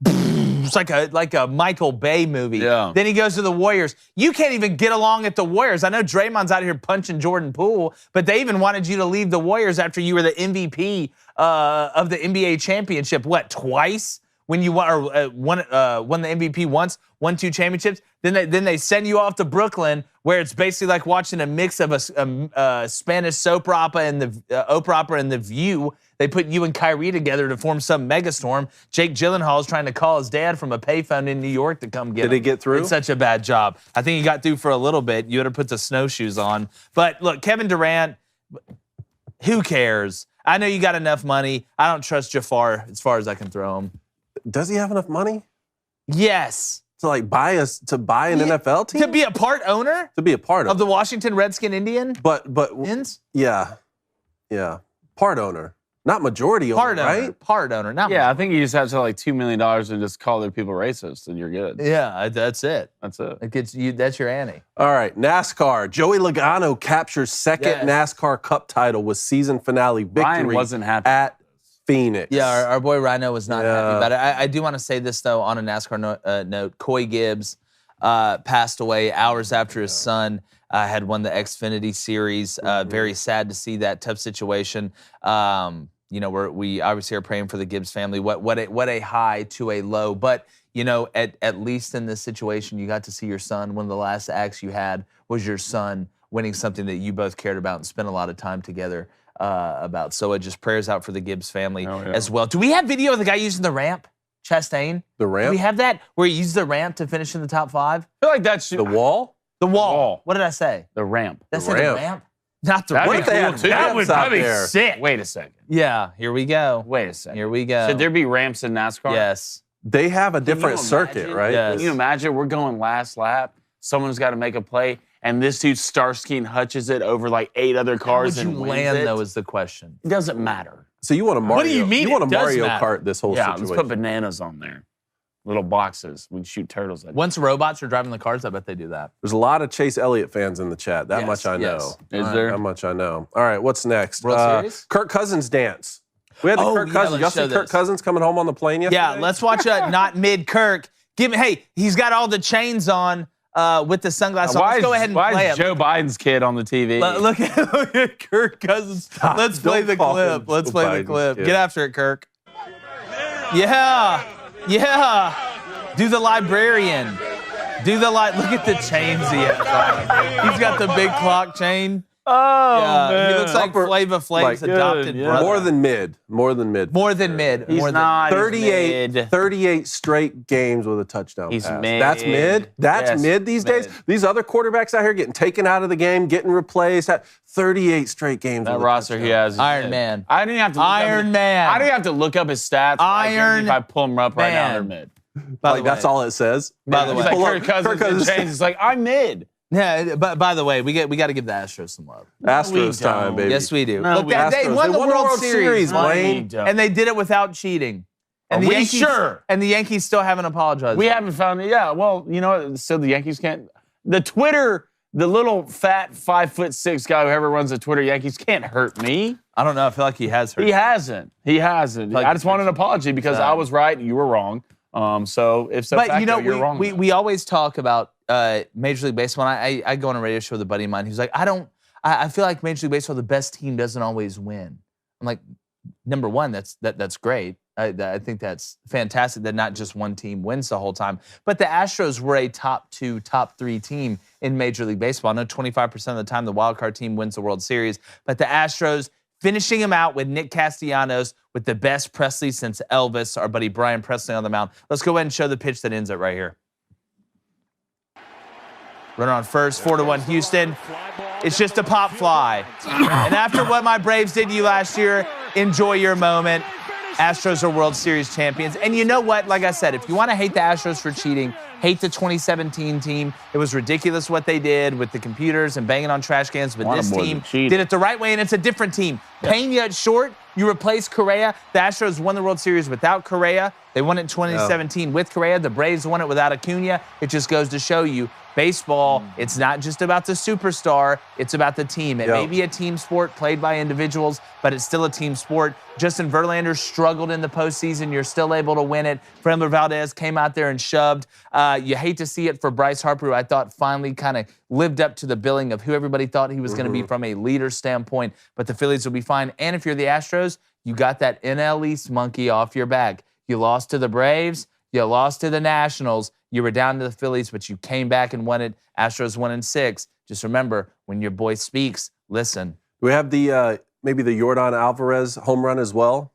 It's like a Michael Bay movie. Yeah. Then he goes to the Warriors. You can't even get along at the Warriors. I know Draymond's out here punching Jordan Poole, but they even wanted you to leave the Warriors after you were the MVP of the NBA championship. What, twice? When you won the MVP once, won 2 championships, then they send you off to Brooklyn, where it's basically like watching a mix of a Spanish soap opera and The View. They put you and Kyrie together to form some megastorm. Jake Gyllenhaal is trying to call his dad from a payphone in New York to come get him. Did he get through? It's such a bad job. I think he got through for a little bit. You had to put the snowshoes on. But look, Kevin Durant, who cares? I know you got enough money. I don't trust Jafar as far as I can throw him. Does he have enough money Yes. to buy an NFL team? To be a part owner To be a part of the Washington Redskin Indian? But Ins? yeah, part owner, not majority owner, Part owner. right? Part owner. Not Yeah, I think you just have to $2 million and just call their people racist, and you're good. Yeah, that's it. That's it. It gets you. That's your ante. All right, NASCAR. Joey Logano captures second Yes. NASCAR Cup title with season finale victory Ryan wasn't happy. at Phoenix. Yeah, our boy Rhino was not happy Yeah. about it. I do want to say this, though, on a NASCAR note. Coy Gibbs passed away hours after his son had won the Xfinity Series. Very sad to see that tough situation. We obviously are praying for the Gibbs family. What a high to a low. But, at least in this situation, you got to see your son. One of the last acts you had was your son winning something that you both cared about and spent a lot of time together about. So just prayers out for the Gibbs family as well. Do we have video of the guy using the ramp, Chastain? The ramp? Do we have that where he used the ramp to finish in the top 5? I feel like that's The wall? The wall. wall. What did I say? the ramp. That's The the ramp. ramp? Not the That'd ramp. be cool, have too. ramps That would out be there? sick. Wait a second. Yeah, here we go. Wait a second. Here we go. Should there be ramps in NASCAR? Yes. They have a different imagine? circuit, right? Yeah. Can you imagine we're going last lap, someone's got to make a play, and this dude Starsky and Hutches it over 8 other How cars would you and wins land, it? though, is the question. It doesn't matter. So you want a Mario? What do you mean You want a it does Mario matter? Kart this whole Yeah, situation? let's put bananas on there. Little boxes. We can shoot turtles at. Once robots are driving the cars, I bet they do that. There's a lot of Chase Elliott fans in the chat. That Yes, much I know. yes. Is All there? That much I know. All right, what's next? World Series? Kirk Cousins dance. We had the Oh, Kirk yeah, Cousins. let's Y'all show see Kirk this. Cousins coming home on the plane yesterday? Yeah, let's watch Not Mid Kirk. Hey, he's got all the chains on. with the sunglasses on. Let's go ahead and play why it. is Joe Biden's kid on the TV? Look at Kirk Cousins. Let's play the clip. Let's play the clip. Get after it, Kirk. Yeah. Do the librarian. Look at the chains he has on. He's got the big clock chain. Oh, Yeah, man. he looks like Flava Flav's adopted brother. More than mid. He's not. 38 straight games with a touchdown He's pass. mid. That's mid? That's Yes, mid these days? These other quarterbacks out here getting taken out of the game, getting replaced. 38 straight games That with roster a touchdown. he has. is Iron mid. Man. I didn't have to. Iron Man. I didn't have to look up his stats. Iron If I pull them up right now, they're Man. mid. By the That's way. all it says. By the He's way. like Kirk Cousins and James. It's like I'm mid. Yeah, but by the way, we got to give the Astros some love. Astros don't. time, baby. Yes, we do. No, Look, we- they Astros. won the World Series, No, we Blaine. don't. and they did it without cheating. And Are we sure? And the Yankees still haven't apologized. We haven't found it. Yeah, well, you know what? Still, the Yankees can't. The little fat 5'6" guy who ever runs the Twitter Yankees can't hurt me. I don't know. I feel like he has hurt. He hasn't. Like- I just want an apology because I was right and you were wrong. So if so, But you know, you're wrong. we always talk about Major League Baseball. And I go on a radio show with a buddy of mine who's like, I feel like Major League Baseball, the best team doesn't always win. I'm like, number one, that's great. I think that's fantastic that not just one team wins the whole time. But the Astros were a top 2, top 3 team in Major League Baseball. I know 25% of the time the wild card team wins the World Series, but the Astros finishing him out with Nick Castellanos with the best Presley since Elvis, our buddy Brian Presley on the mound. Let's go ahead and show the pitch that ends it right here. Runner on first, 4-1 Houston. It's just a pop fly. And after what my Braves did to you last year, enjoy your moment. Astros are World Series champions. And you know what? Like I said, if you want to hate the Astros for cheating, hate the 2017 team. It was ridiculous what they did with the computers and banging on trash cans. But this team did it the right way, and it's a different team. Paying you at short, you replace Correa. The Astros won the World Series without Correa. They won it in 2017 with Correa. The Braves won it without Acuna. It just goes to show you, baseball, it's not just about the superstar, it's about the team. It may be a team sport played by individuals, but it's still a team sport. Justin Verlander struggled in the postseason. You're still able to win it. Framber Valdez came out there and shoved. You hate to see it for Bryce Harper, who I thought finally kind of lived up to the billing of who everybody thought he was going to be from a leader standpoint, but the Phillies will be fine. And if you're the Astros, you got that NL East monkey off your back. You lost to the Braves. You lost to the Nationals. You were down to the Phillies, but you came back and won it. Astros 1-6. Just remember, when your boy speaks, listen. Do we have the maybe the Yordan Alvarez home run as well?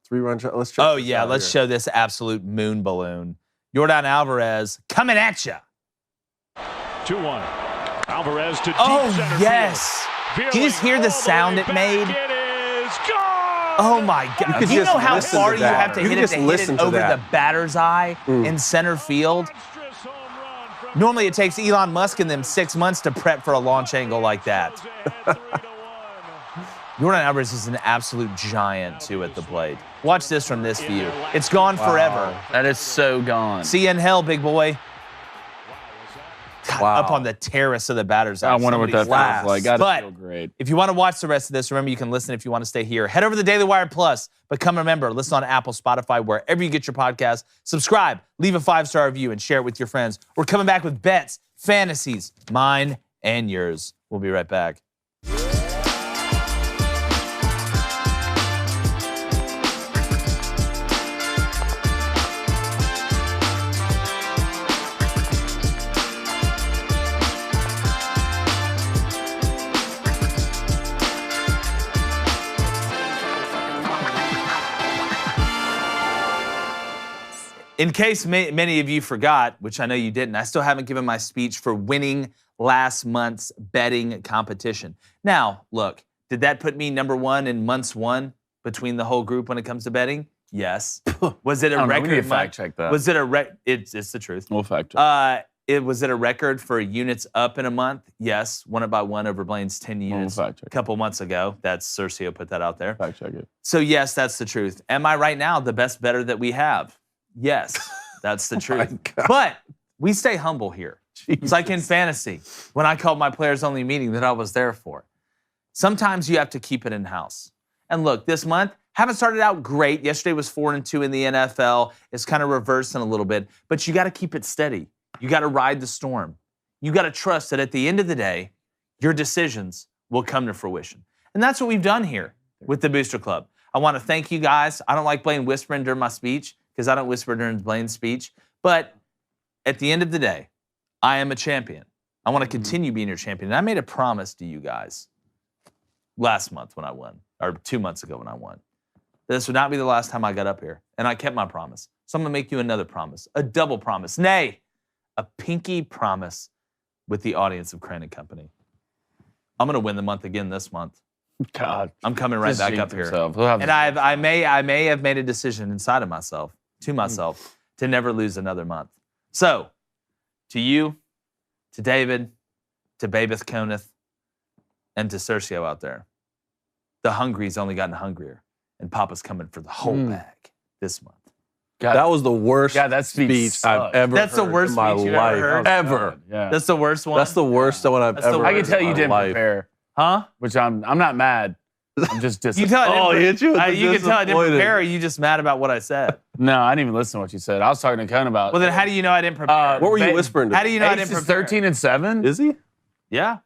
3-run shot. Let's check. Oh, yeah. Let's show this absolute moon balloon. Yordan Alvarez coming at you. 2-1. Alvarez to deep center yes. field. Can you just hear the sound it made? It is gone. Oh, my God. could Do you just know how listen to far you that. have to You hit could it just to hit listen it to over that. the batter's eye in center field? Monstrous home run from Normally, it takes Elon Musk and them 6 months to prep for a launch angle like that. 3-1. Yordan Alvarez is an absolute giant, too, at the plate. Watch this from this view. It's gone forever. That is so gone. See you in hell, big boy. God, Wow. up on the terrace of the batter's eye. I wonder what that Somebody's feels like. Gotta But feel great. if you want to watch the rest of this, remember you can listen if you want to stay here. Head over to Daily Wire Plus. But come remember, listen on Apple, Spotify, wherever you get your podcasts. Subscribe, leave a 5-star review, and share it with your friends. We're coming back with bets, fantasies, mine and yours. We'll be right back. In case many of you forgot, which I know you didn't, I still haven't given my speech for winning last month's betting competition. Now, look, did that put me number 1 in months 1 between the whole group when it comes to betting? Yes. Was it a I don't know, we record? need to fact check that. Was it a it's the truth. We'll fact check. Was it a record for units up in a month? Yes. Won it by 1 over Blaine's 10 units fact check. a couple months ago. That's Cercio put that out there. Fact check it. So yes, that's the truth. Am I right now the best bettor that we have? Yes, that's the truth. But we stay humble here. It's like in fantasy, when I called my players only meeting that I was there for. Sometimes you have to keep it in-house. And look, this month, haven't started out great. Yesterday was 4-2 in the NFL. It's kind of reversing a little bit, but you got to keep it steady. You got to ride the storm. You got to trust that at the end of the day, your decisions will come to fruition. And that's what we've done here with the Booster Club. I want to thank you guys. I don't like Blaine whispering during my speech because I don't whisper during Blaine's speech. But at the end of the day, I am a champion. I want to continue being your champion. And I made a promise to you guys last month when I won, or 2 months ago when I won. This would not be the last time I got up here. And I kept my promise. So I'm going to make you another promise, a double promise. Nay, a pinky promise with the audience of Crane & Company. I'm going to win the month again this month. God, I'm coming right back up here. And I may have made a decision inside of myself, to myself, to never lose another month. So, to you, to David, to Babeth Coneth, and to Sergio out there, the hungry's only gotten hungrier, and Papa's coming for the whole bag this month. God, that was the worst that speech I've ever That's the heard worst in my speech you've life. ever heard? Ever. Yeah. That's the worst one? That's the worst one I've ever heard. I can tell in you my didn't life. prepare. Huh? Which I'm not mad. I'm just You can tell I didn't, hit you with the you can tell I didn't disappointed. prepare, or are you just mad about what I said? No, I didn't even listen to what you said. I was talking to Cone about. Well, then how do you know I didn't prepare? What were you whispering to? How do you know I Ace didn't is prepare? 13-7. Is he? Yeah.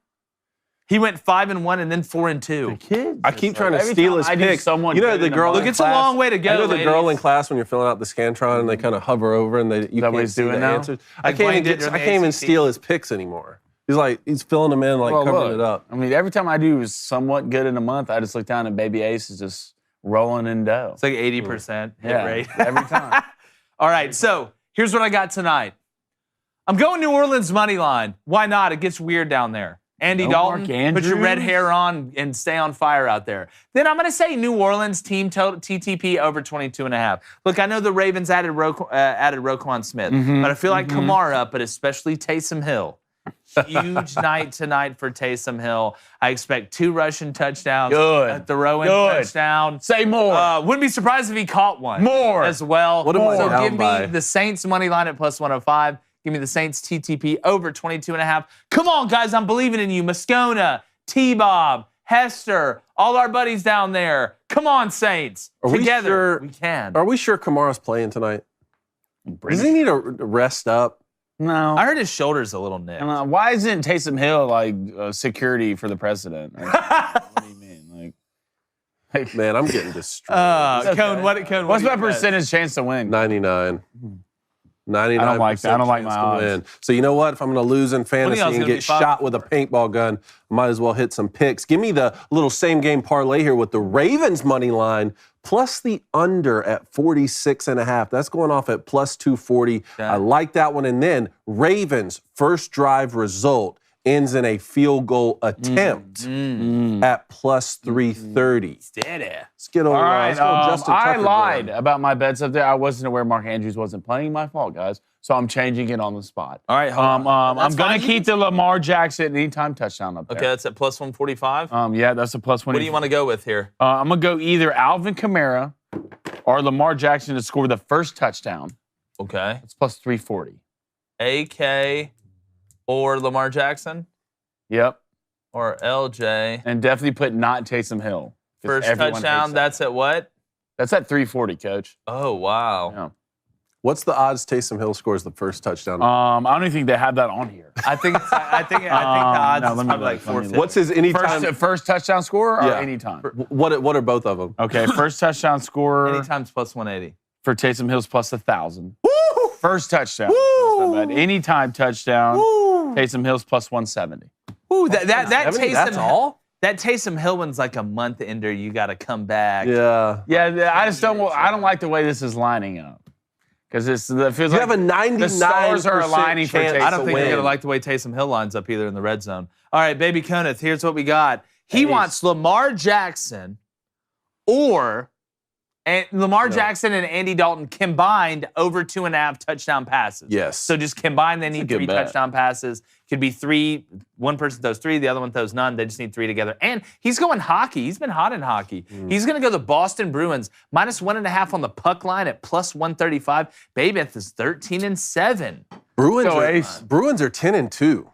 He went 5-1 and then 4-2. Kids. I keep trying to steal his picks. Someone You know the girl. Look, in it's a class- long way to go, I know the girl ladies. in class when you're filling out the Scantron and they kind of hover over and you that what can't he's see doing the now? answers. I I can't even ACT. steal his picks anymore. He's filling them in, Well, covering look, it up. I mean, every time I do somewhat good in a month, I just look down and Baby Ace is just rolling in dough. It's like 80% hit Yeah, rate. every time. All right, so here's what I got tonight. I'm going New Orleans money line. Why not? It gets weird down there. Andy No Dalton, Mark put your red Andrews? hair on and stay on fire out there. Then I'm going to say New Orleans team total TTP over 22.5. Look, I know the Ravens added Roquan Smith, but I feel like Kamara, but especially Taysom Hill. Huge night tonight for Taysom Hill. I expect 2 rushing touchdowns. Good. A throwing Good. touchdown. Say more. Wouldn't be surprised if he caught one. More. As well. What am I So down give me by? the Saints money line at plus 105. Give me the Saints TTP over 22.5. Come on, guys. I'm believing in you. Moscona, T-Bob, Hester, all our buddies down there. Come on, Saints. Together, we can. Are we sure Kamara's playing tonight? Does he need to rest up? No. I heard his shoulder's a little nicked. Why isn't Taysom Hill like security for the president? Like, what do you mean? Like, Man, I'm getting destroyed. Cone, what's what do my you bet? percentage chance to win? 99. 99. I don't like that. I don't like my odds. So you know what? If I'm going to lose in fantasy y'all's and gonna get be 5 shot with a paintball gun, might as well hit some picks. Give me the little same game parlay here with the Ravens money line plus the under at 46.5. That's going off at plus 240. Okay. I like that one. And then Ravens first drive result ends in a field goal attempt at plus 330. Steady. Let's get over. All right. Let's go Justin I Tucker lied down. about my bets up there. I wasn't aware Mark Andrews wasn't playing. My fault, guys. So I'm changing it on the spot. All right, hold on. I'm That's going fine. to keep the Lamar Jackson anytime touchdown up there. Okay, that's at plus 145. Yeah, that's a plus 20. What do you want to go with here? I'm going to go either Alvin Kamara or Lamar Jackson to score the first touchdown. Okay. It's plus 340. AK or Lamar Jackson Yep. or LJ. And definitely put not Taysom Hill. 'cause First everyone touchdown, hates that. that's at what? That's at 340, Coach. Oh, wow. Yeah. What's the odds Taysom Hill scores the first touchdown? I don't even think they have that on here. I think the odds no, is let me probably look, like let me 450. look. What's his anytime? First touchdown scorer or Yeah. anytime? What are both of them? Okay, first touchdown scorer Anytime's plus 180. for Taysom Hill's plus 1,000. First touchdown. Not bad. Anytime touchdown, Taysom Hill's plus 170. Ooh, that 70? Taysom. That's all? That Taysom Hill one's like a month ender. You got to come back. Yeah. Yeah, I just don't. I don't like the way this is lining up because it feels You like have a 99% the stars are aligning for chance Taysom. I don't to think you're win. going to like the way Taysom Hill lines up either in the red zone. All right, baby Coneth, here's what we got. He wants Lamar Jackson or Lamar Jackson and Andy Dalton combined over 2.5 touchdown passes. Yes. So just combine, they need good 3 bet. touchdown passes. Could be 3. One person throws 3, the other one throws none. They just need 3 together. And he's going hockey. He's been hot in hockey. He's going to go the Boston Bruins minus 1.5 on the puck line at plus 135. Babeth is 13-7. Bruins Go are, Ace. Bruins are 10-2.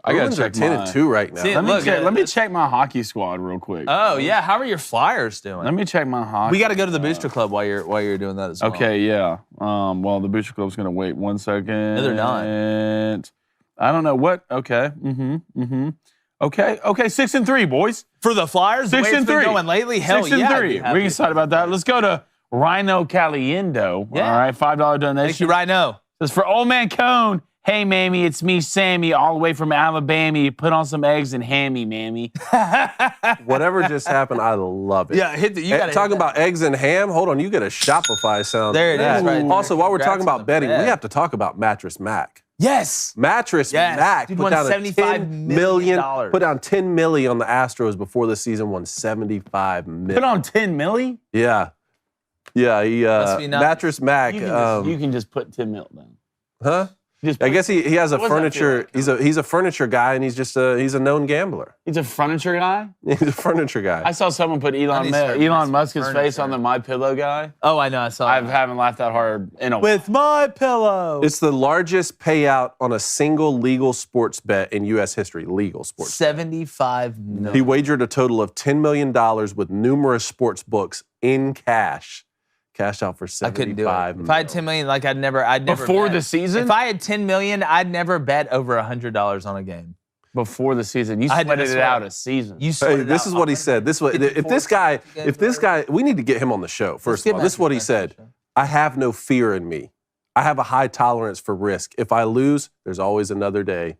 I gotta Bruins are check 10-2 right now. See, Let me check my hockey squad real quick. Oh yeah, how are your Flyers doing? Let me check my hockey. We got to go to the Booster Club while you're doing that as well. Okay, yeah. Well, the Booster Club's gonna wait 1 second. No, they're not. I don't know what. Okay. Okay. 6-3, boys. For the Flyers, the way it's been going lately, hell 6-3. yeah. We're excited about that. Let's go to Rhino Caliendo. Yeah. All right, $5 donation. Thank you, Rhino. This is for Old Man Cone. Hey, mammy, it's me, Sammy, all the way from Alabama. Put on some eggs and hammy, mammy. Whatever just happened, I love it. Yeah, you got talking about eggs and ham. Hold on, you get a Shopify sound. There it is, right there. Also, while we're Congrats talking on about the betting, bet. we have to talk about Mattress Mac. Yes. Mattress Yes. Mac Dude put won down $75 million. put down $10 million on the Astros before the season. Won $75 million. Put on 10 milli? Yeah. He Must be nice. Mattress Mac. You can just put 10 mil down. Huh? Just I guess he has a What does that furniture. feel like? He's a furniture guy, and he's a known gambler. He's a furniture guy? He's a furniture guy. I saw someone put need to start Elon Musk's furniture. face on the My Pillow guy. Oh, I know. I saw. I haven't laughed that hard in a while. With my pillow. It's the largest payout on a single legal sports bet in U.S. history. Legal sports. $75 million. He wagered a total of $10 million with numerous sports books in cash. Cashed out for $75 I couldn't do it. million. If I had $10 million, like I'd never Before bet. the season? If I had $10 million, I'd never bet over $100 on a game. Before the season. You I had to sweated it sweat. out a season. You Hey, sweated this out. is what he said. If this guy, we need to get him on the show. First get of all, this is what he Matthew back said. on the show. I have no fear in me. I have a high tolerance for risk. If I lose, there's always another day.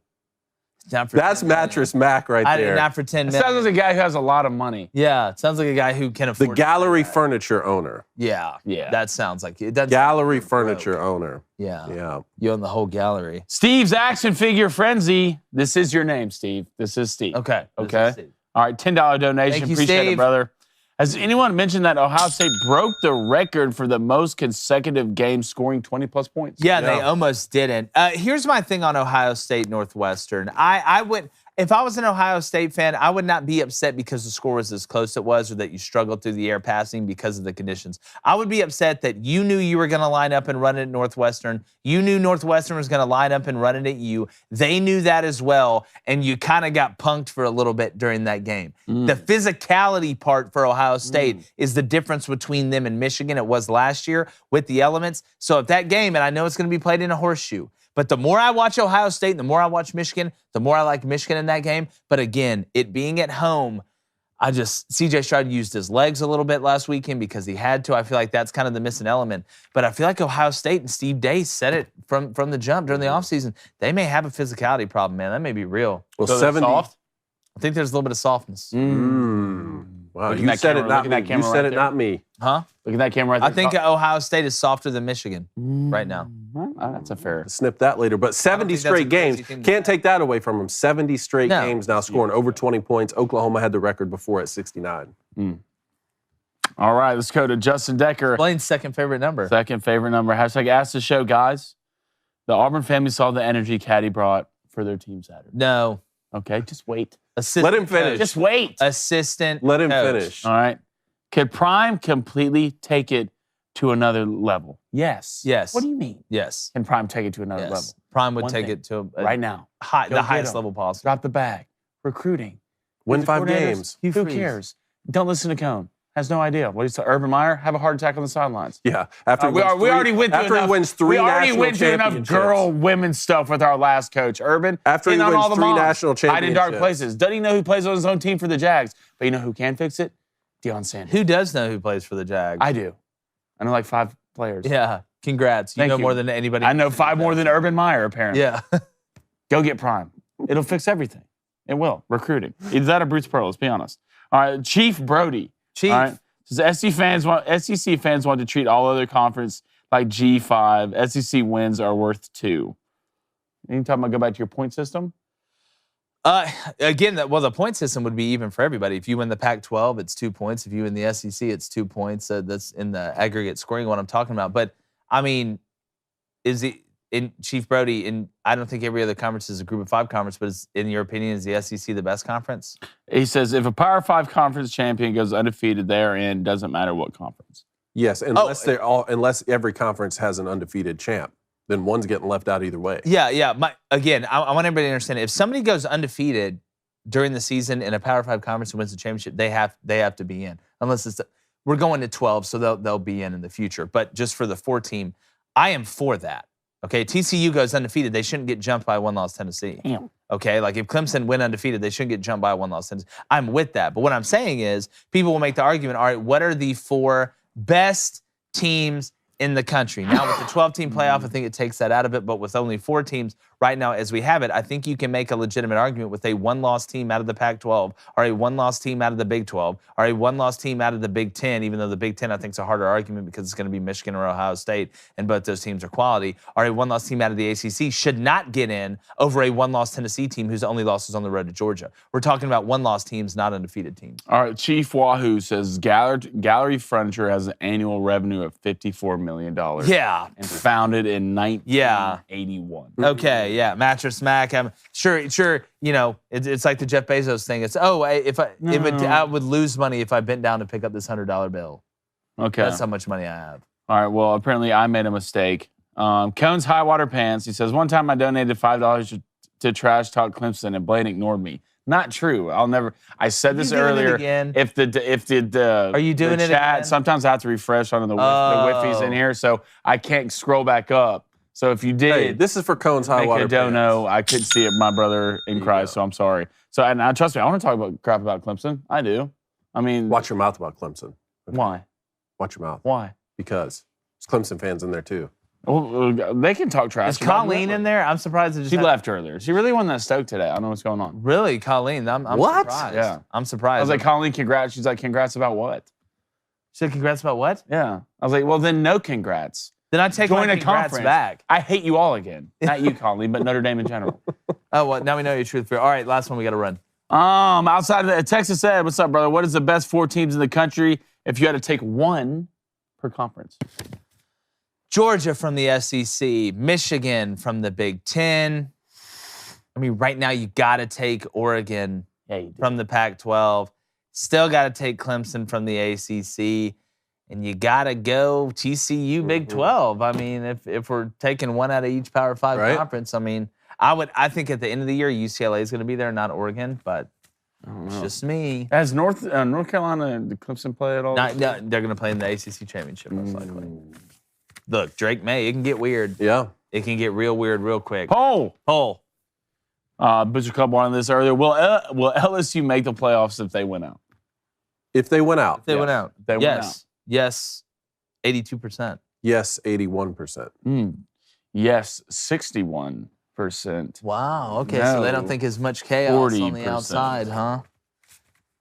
Not for That's $10 million. Mattress Mac right there. Not for $10 It million. sounds like a guy who has a lot of money. Yeah, it sounds like a guy who can The afford gallery to do that. furniture owner. Yeah, Yeah. That sounds like it. Doesn't Gallery sound like you're furniture broke. owner. Yeah. Yeah. You own the whole gallery. Steve's Action Figure Frenzy. This is your name, Steve. This is Steve. Okay. This Okay. is Steve. All right, $10 donation. Thank you, Appreciate it, Steve. brother. Has anyone mentioned that Ohio State broke the record for the most consecutive games scoring 20-plus points? Yeah, they almost didn't. Here's my thing on Ohio State Northwestern. I would, if I was an Ohio State fan, I would not be upset because the score was as close as it was, or that you struggled through the air passing because of the conditions. I would be upset that you knew you were going to line up and run it at Northwestern. You knew Northwestern was going to line up and run it at you. They knew that as well, and you kind of got punked for a little bit during that game. The physicality part for Ohio State is the difference between them and Michigan. It was last year with the elements. So if that game, and I know it's going to be played in a horseshoe, but the more I watch Ohio State and the more I watch Michigan, the more I like Michigan in that game. But again, it being at home, C.J. Stroud used his legs a little bit last weekend because he had to. I feel like that's kind of the missing element. But I feel like Ohio State and Steve Day said it from the jump during the offseason. They may have a physicality problem, man. That may be real. Well, So they're 70. soft? I think there's a little bit of softness. Wow, Look at you that said camera, it, not look at that me. You camera said right it, there. not me. Huh? Look at that camera right there. I think Ohio State is softer than Michigan right now. Well, that's a fair. Snip that later. But 70 think that's a straight crazy games. thing to Can't take that away from him. 70 straight No. games now scoring over 20 points. Oklahoma had the record before at 69. All right, let's go to Justin Decker. Blaine's second favorite number. Second favorite number. Hashtag ask the show, guys. The Auburn family saw the energy Caddy brought for their team Saturday. No. Okay, just wait. Assistant Let him finish. coach. Just wait. Assistant Let him coach. finish. All right. Could Prime completely take it to another level? Yes. Yes. What do you mean? Yes. Can Prime take it to another Yes. level? Prime would One take thing. it to a Right now. high, Go the get highest 'em. level possible. Drop the bag. Recruiting. Win The 5 coordinators, games. Hugh Who Freeze. cares? Don't listen to Cone. Has no idea. What is Urban Meyer? Have a heart attack on the sidelines. Yeah. After he We wins three- already went through after enough. he wins 3 we already national went through enough championships. girl, women stuff with our last coach, Urban. After he In on wins all the 3 moms. national Hide in dark championships. places. Doesn't he know who plays on his own team for the Jags? But you know who can fix it? Deion Sanders. Who does know who plays for the Jags? I do. I know like 5 players. Yeah. Congrats. You Thank know you. more than anybody. I know 5 more than Urban Meyer, apparently. Yeah. Go get Prime. It'll fix everything. It will. Recruiting. Either that or Bruce Pearl, let's be honest. All right, Chief Brody. Chief. All right. Says SEC fans want to treat all other conference like G5. SEC wins are worth 2. You talking about go back to your point system? Again, the point system would be even for everybody. If you win the Pac-12, it's 2 points. If you win the SEC, it's 2 points. That's in the aggregate scoring what I'm talking about. But I mean, is it in Chief Brody? I don't think every other conference is a Group of 5 conference, but in your opinion, is the SEC the best conference? He says if a Power 5 conference champion goes undefeated, they're in. Doesn't matter what conference. Yes, unless every conference has an undefeated champ. then one's getting left out either way. Yeah. I want everybody to understand, if somebody goes undefeated during the season in a Power 5 conference and wins the championship, they have to be in. Unless we're going to 12, so they'll be in the future. But just for the 4-team, I am for that. Okay, TCU goes undefeated, they shouldn't get jumped by a 1-loss Tennessee. Damn. Okay, like if Clemson went undefeated, they shouldn't get jumped by a 1-loss Tennessee. I'm with that. But what I'm saying is, people will make the argument, all right, what are the 4 best teams in the country? Now with the 12-team playoff, I think it takes that out of it, but with only 4 teams right now as we have it, I think you can make a legitimate argument with a 1-loss team out of the Pac-12, or a 1-loss team out of the Big 12, or a 1-loss team out of the Big 10, even though the Big 10 I think is a harder argument because it's going to be Michigan or Ohio State, and both those teams are quality, or a 1-loss team out of the ACC should not get in over a 1-loss Tennessee team whose only loss is on the road to Georgia. We're talking about 1-loss teams, not undefeated teams. All right, Chief Wahoo says Gallery Furniture has an annual revenue of $54 million. Yeah. And founded in 1981. Okay, yeah, Mattress Mac. I'm sure. You know, it's like the Jeff Bezos thing. It's I would lose money if I bent down to pick up this $100 bill. Okay, that's how much money I have. All right. Well, apparently I made a mistake. Cone's High Water Pants. He says, one time I donated $5 to Trash Talk Clemson and Blaine ignored me. Not true. I'll never. I said this earlier. If the are you doing the it chat? again? Sometimes I have to refresh on the Wiffies in here, so I can't scroll back up. So if you did, Hey, this is for Cone's High Water Pants. I don't know. I couldn't see it. My brother in Christ, so I'm sorry. So and trust me, I want to talk about crap about Clemson. I do. I mean, Watch your mouth about Clemson. Okay? Why? Watch your mouth. Why? Because there's Clemson fans in there too. Well, they can talk trash. Is Colleen in there? I'm surprised. She left earlier. She really won that Stoke today. I don't know what's going on. Really, Colleen? I'm What? surprised. Yeah. I'm surprised. I was like, Colleen, congrats. She's like, congrats about what? She said, congrats about what? Yeah. I was like, well, then no congrats. Then I take Join my a congrats conference. back. I hate you all again. Not you, Colleen, but Notre Dame in general. Oh, well, now we know your truth. All right, last one we got to run. Outside of that, Texas said, what's up, brother? What is the best 4 teams in the country if you had to take one per conference? Georgia from the SEC, Michigan from the Big 10. I mean, right now you got to take Oregon from the Pac-12. Still got to take Clemson from the ACC. And you got to go TCU Big 12. I mean, if we're taking one out of each Power 5 conference, I mean, I think at the end of the year, UCLA is going to be there, not Oregon, but it's just me. Has North Carolina, the Clemson play at all? No, they're going to play in the ACC championship, most likely. Look, Drake May, it can get weird. Yeah. It can get real weird real quick. Poll. Butcher Club wanted this earlier. Will LSU make the playoffs if they win out? If they went out. They went out. They went out. Yes. 82%. Yes, 81%. Yes, 61%. Wow. Okay, so they don't think as much chaos on the 40%. outside, huh?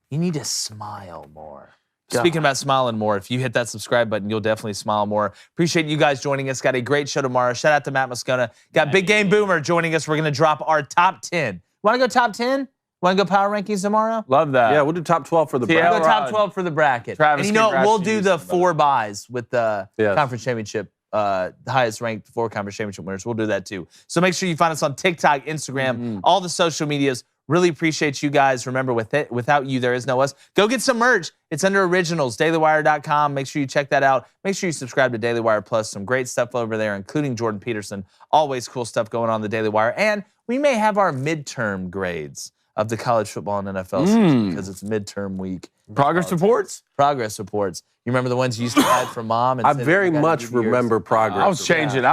You need to smile more. Speaking about smiling more, if you hit that subscribe button, you'll definitely smile more. Appreciate you guys joining us. Got a great show tomorrow. Shout out to Matt Moscona. Got Big Game Boomer joining us. We're going to drop our top 10. Want to go top 10? Want to go power rankings tomorrow? Love that. Yeah, we'll do top 12 for the We'll bracket. go top 12 for the bracket. Travis, and you know what? We'll congrats to do you, the somebody. 4 buys with the Yes. conference championship, the highest ranked 4 conference championship winners. We'll do that too. So make sure you find us on TikTok, Instagram, all the social medias. Really appreciate you guys. Remember, without you, there is no us. Go get some merch. It's under Originals, dailywire.com. Make sure you check that out. Make sure you subscribe to Daily Wire Plus. Some great stuff over there, including Jordan Peterson. Always cool stuff going on in the Daily Wire. And we may have our midterm grades of the college football and NFL season because it's midterm week. Progress reports? Progress reports. You remember the ones you used to hide from mom? And I said, very "We gotta much give you yours." remember progress. I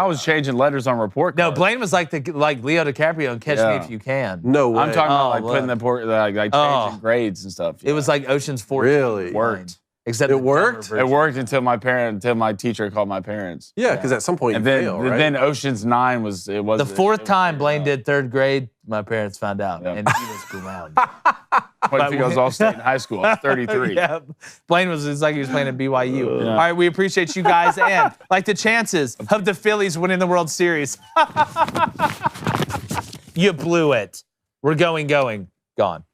was changing letters on report No, cards. Blaine was like Leo DiCaprio and Catch Me If You Can. No way. I'm talking about like look. putting the changing grades and stuff. It was like Ocean's 14. Really? Worked. Except It the dumber worked? version. It worked until my teacher called my parents. Yeah, because at some point And you then fail, right? then Ocean's 9 was The 4th it time was Blaine figured did 3rd grade, my parents found out, Yeah. and he was grounded. out. What if he goes all state in high school? I'm 33. Yeah, Blaine it's like he was playing at BYU. All right, we appreciate you guys, and like the chances of the Phillies winning the World Series. You blew it. We're going, gone.